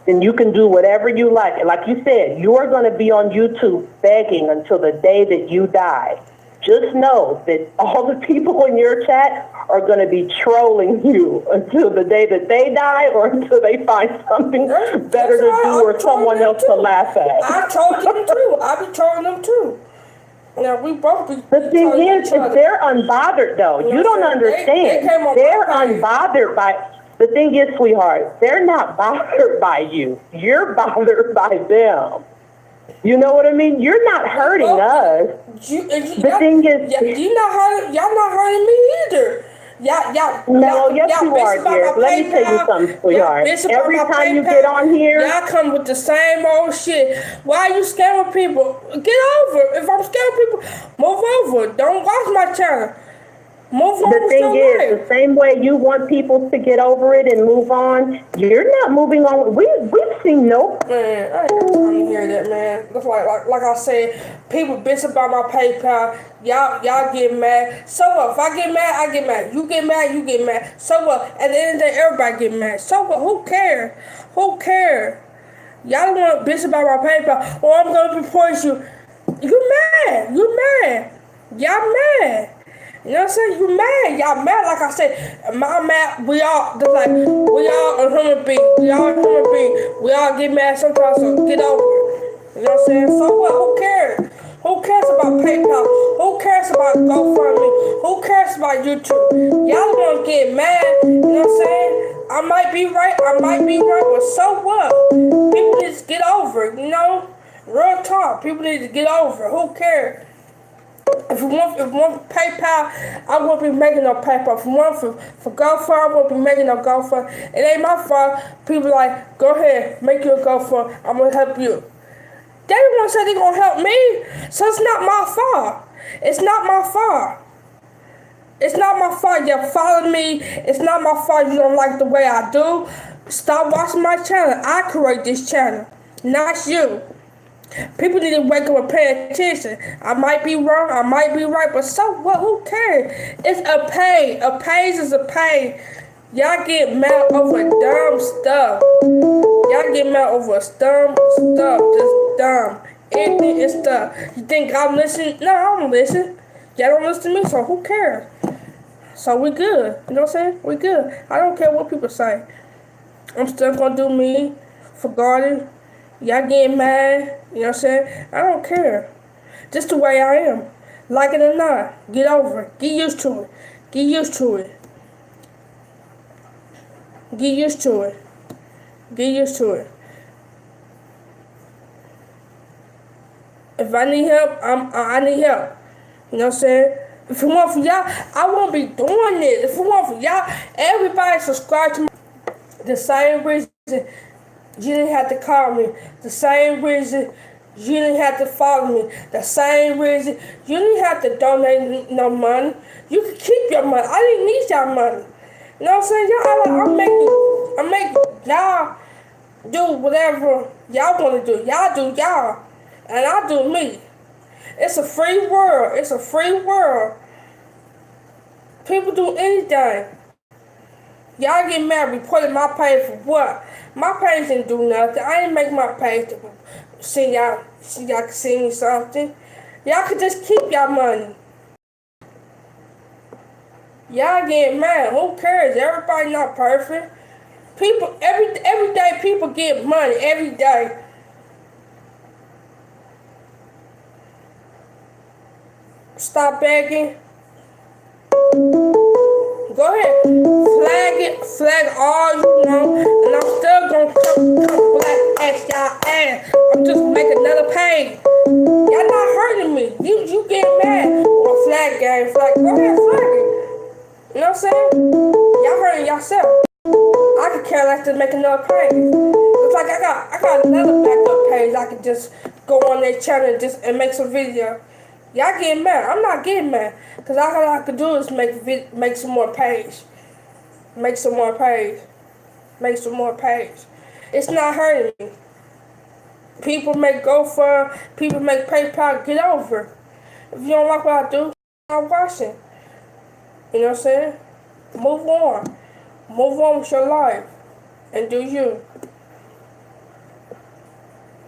And you can do whatever you like. And like you said, you're going to be on YouTube begging until the day that you die. Just know that all the people in your chat are going to be trolling you until the day that they die, or until they find something better to do or someone else to laugh at. I troll them too. I be trolling them too. Now we both be. The thing is they're unbothered though. You don't understand. They're unbothered by. The thing is, sweetheart, they're not bothered by you. You're bothered by them. You know what I mean? You're not hurting us. The thing is, y'all not hurting me either. No, yes you are, dear. Let me tell you something, sweetheart. Every time you get on here, y'all come with the same old shit. Why are you scamming people? Get over. If I'm scamming people, move over. Don't watch my channel. Move on. The thing is, the same way you want people to get over it and move on, you're not moving on. We've seen no. Man, I ain't got time to hear that, man. That's like I said, people bitch about my PayPal. Y'all get mad. So what? If I get mad, I get mad. You get mad, you get mad. So what? At the end of the day, everybody get mad. So what? Who cares? Who cares? Y'all don't want to bitch about my PayPal. Or I'm gonna report you. You mad? You mad? Y'all mad? You know what I'm saying? You mad. Y'all mad. Like I said, I'm mad. We all a human being. We all a human being. We all get mad sometimes, so get over it. You know what I'm saying? So what? Who cares? Who cares about PayPal? Who cares about GoFundMe? Who cares about YouTube? Y'all want to get mad. You know what I'm saying? I might be right. But so what? People need to get over it, you know? Real talk. People need to get over it. Who cares? If you want PayPal, I won't be making no PayPal. If you want for GoFundMe, I won't be making no GoFundMe. It ain't my fault. People like, go ahead, make your GoFundMe. I'm gonna help you. They want to say they're gonna help me, so it's not my fault. It's not my fault. It's not my fault you follow me. It's not my fault you don't like the way I do. Stop watching my channel. I create this channel, not you. People need to wake up and pay attention. I might be wrong, I might be right, but so what? Who cares? It's a pay. A page is a pay. Y'all get mad over dumb stuff. Y'all get mad over dumb stuff. Just dumb. Anything is stuff. You think I'm listening? No, I don't listen. Y'all don't listen to me, so who cares? So we good. You know what I'm saying? We good. I don't care what people say. I'm still gonna do me for garden. Y'all getting mad, you know what I'm saying? I don't care. Just the way I am. Like it or not, get over it. Get used to it. Get used to it. Get used to it. Get used to it. If I need help, I need help. You know what I'm saying? If it weren't for y'all, I won't be doing this. If it weren't for y'all, everybody subscribe to me. The same reason you didn't have to call me. The same reason you didn't have to follow me. The same reason you didn't have to donate no money. You can keep your money. I didn't need y'all money. You know what I'm saying? Y'all, I'm making y'all do whatever y'all want to do. Y'all do y'all, and I do me. It's a free world. It's a free world. People do anything. Y'all get mad reporting my page for what? My page didn't do nothing. I didn't make my page to see y'all can see me something. Y'all could just keep y'all money. Y'all get mad. Who cares? Everybody not perfect. People every day people get money every day. Stop begging. Go ahead, flag all you want, and I'm still gonna come black ass y'all ass. I'm just making another page. Y'all not hurting me. You get mad. Or flag gang, flag. Go ahead, flag it. You know what I'm saying? Y'all hurting yourself. I could care less to make another page. It's like I got another backup page. I could just go on their channel and make some video. Y'all getting mad. I'm not getting mad. Because all I could do is make some more page. Make some more page. Make some more page. It's not hurting me. People make GoFund, people make PayPal, get over. If you don't like what I do, I'm watching. You know what I'm saying? Move on. Move on with your life. And do you.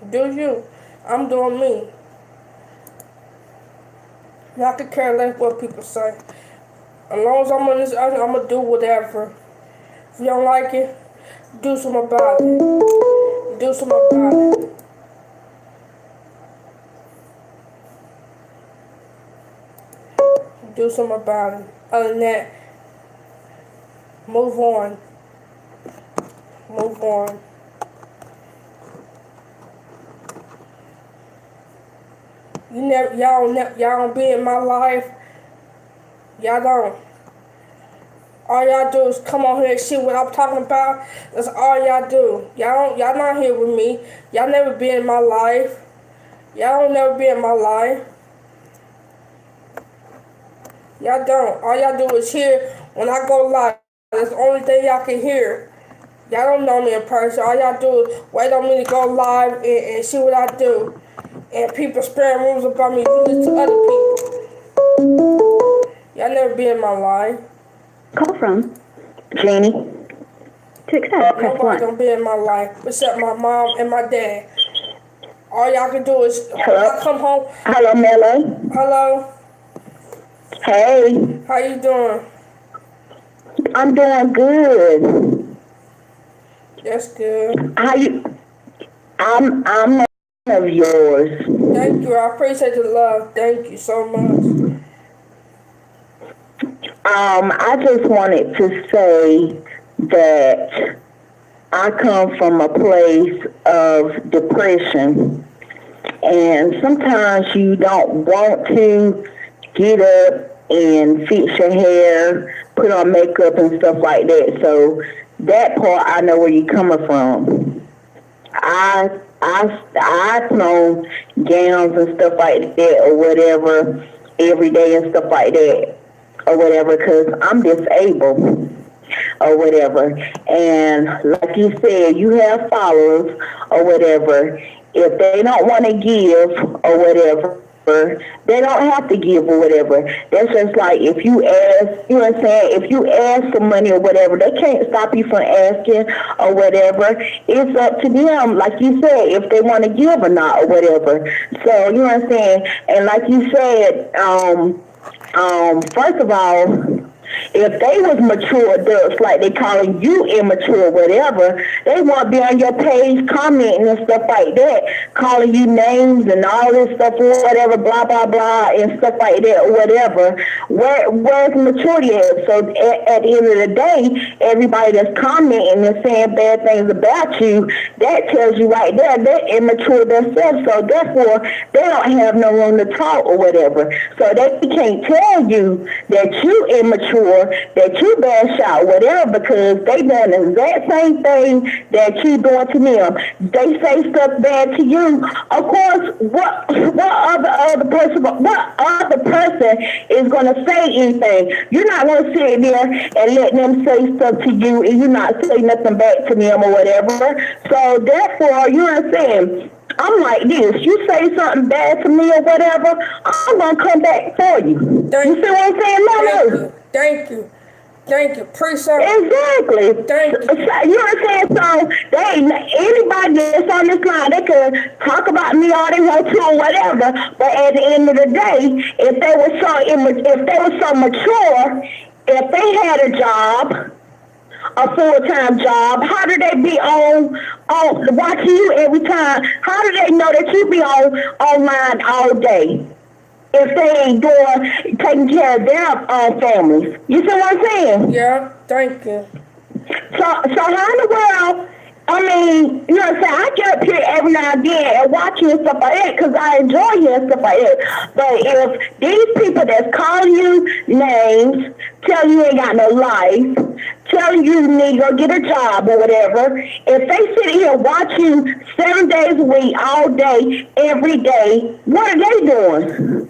Do you. I'm doing me. And I could care less what people say. As long as I'm on this earth, I'm going to do whatever. If you don't like it, do something about it. Do something about it. Do something about it. Other than that, move on. Move on. Y'all don't be in my life. Y'all don't. All y'all do is come on here and see what I'm talking about. That's all y'all do. Y'all not here with me. Y'all never been in my life. Y'all don't never be in my life. Y'all don't. All y'all do is hear when I go live. That's the only thing y'all can hear. Y'all don't know me in person. All y'all do is wait on me to go live and see what I do. And people spread rumors about me. You listen to other people. Y'all never been in my life. Call from Janie. To accept, press Nobody 1. gonna be in my life except my mom and my dad. All y'all can do is Hello? I come home. Hello, Melo. Hello, Hey, how you doing? I'm doing good. That's good. How you? I'm one of yours. Thank you. I appreciate the love. Thank you so much. I just wanted to say that I come from a place of depression, and sometimes you don't want to get up and fix your hair, put on makeup and stuff like that. So that part, I know where you're coming from. I put on gowns and stuff like that or whatever every day and stuff like that or whatever because I'm disabled or whatever. And like you said, you have followers or whatever. If they don't want to give or whatever, they don't have to give or whatever. That's just like if you ask, you know what I'm saying? If you ask for money or whatever, they can't stop you from asking or whatever. It's up to them, like you said, if they want to give or not or whatever. So, you know what I'm saying? And like you said, first of all, if they was mature adults, like they calling you immature, whatever, they won't be on your page commenting and stuff like that, calling you names and all this stuff or whatever, blah, blah, blah, and stuff like that or whatever. Where's maturity at? So at the end of the day, everybody that's commenting and saying bad things about you, that tells you right there, they're immature themselves. So therefore, they don't have no room to talk or whatever. So they can't tell you that you immature, that you bash out, whatever, because they done the exact same thing that you doing to them. They say stuff bad to you. Of course, what other person is gonna say anything? You're not gonna sit there and let them say stuff to you, and you're not saying nothing back to them or whatever. So therefore, you know what I'm saying? I'm like this. You say something bad to me or whatever, I'm gonna come back for you. You see what I'm saying? No. Thank you. Thank you. Appreciate it. Exactly. Thank you. So, you know what I'm saying? So anybody that's on this line, they could talk about me all they want to or whatever. But at the end of the day, if they were so mature, if they had a job, a full-time job, how do they be on watching you every time? How do they know that you be online all day if they ain't taking care of their families? You see what I'm saying? Yeah, thank you. So how in the world, I mean, you know what I'm saying? I get up here every now and then and watch you and stuff like that because I enjoy you and stuff like that. But if these people that's calling you names, telling you ain't got no life, telling you need to go get a job or whatever, if they sit here and watch you 7 days a week, all day, every day, what are they doing?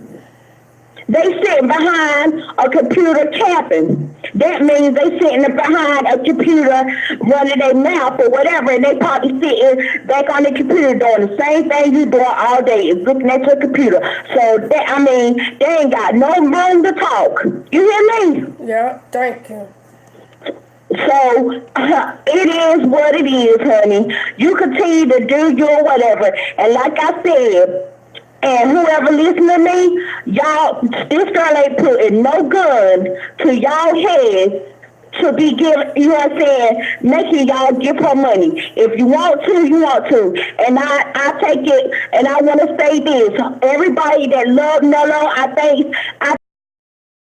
They sitting behind a computer capping. That means they sitting behind a computer running their mouth or whatever, and they probably sitting back on the computer doing the same thing you doing all day, is looking at your computer. So they ain't got no room to talk. You hear me? Yeah, thank you. So it is what it is, honey. You continue to do your whatever, and like I said. And whoever listen to me, y'all, this girl ain't putting no gun to y'all head to be giving, you know what I'm saying, making y'all give her money. If you want to, you want to. And I take it, and I want to say this. Everybody that love Melo, I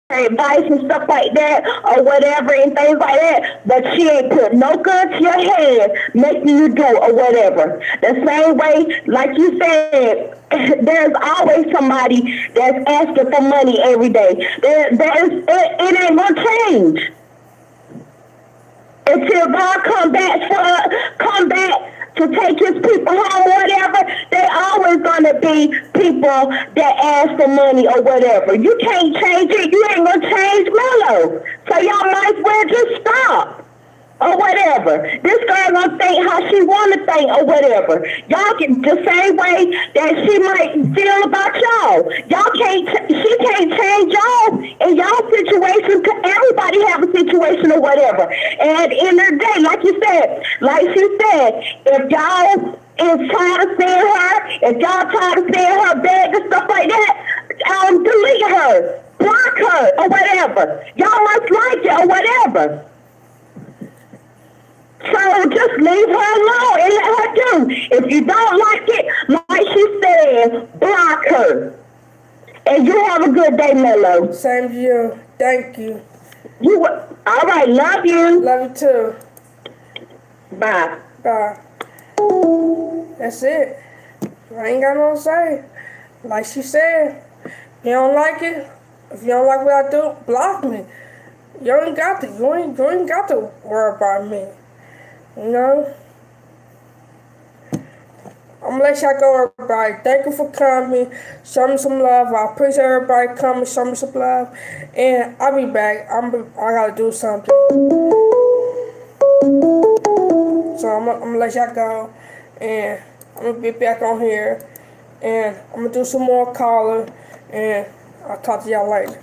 advice and stuff like that or whatever and things like that, but she ain't put no gun to your head making you do or whatever. The same way, like you said, there's always somebody that's asking for money every day. It ain't gonna change until God come back to take his people home or whatever. They always gonna be people that ask for money or whatever. You can't change it. You ain't gonna change Melo. So y'all might as well just stop. Or whatever. This girl gonna think how she wanna think or whatever. Y'all can the same way that she might feel about y'all. She can't change y'all in y'all situation. Everybody have a situation or whatever. And at the end of the day, like she said, if y'all is trying to send her, if y'all trying to send her bag and stuff like that, delete her, block her or whatever. Y'all must like it or whatever. So just leave her alone and let her do. If you don't like it, like she said, block her. And you have a good day, Melo. Same to you. Thank you. All right, love you. Love you too. Bye. Bye. That's it. I ain't got no say. Like she said, you don't like it, if you don't like what I do, block me. You ain't got to worry about me. You know? I'm gonna let y'all go, everybody. Thank you for coming. Show me some love. I appreciate everybody coming. Show me some love. And I'll be back. I gotta do something. So I'm gonna let y'all go. And I'm gonna be back on here. And I'm gonna do some more calling. And I'll talk to y'all later.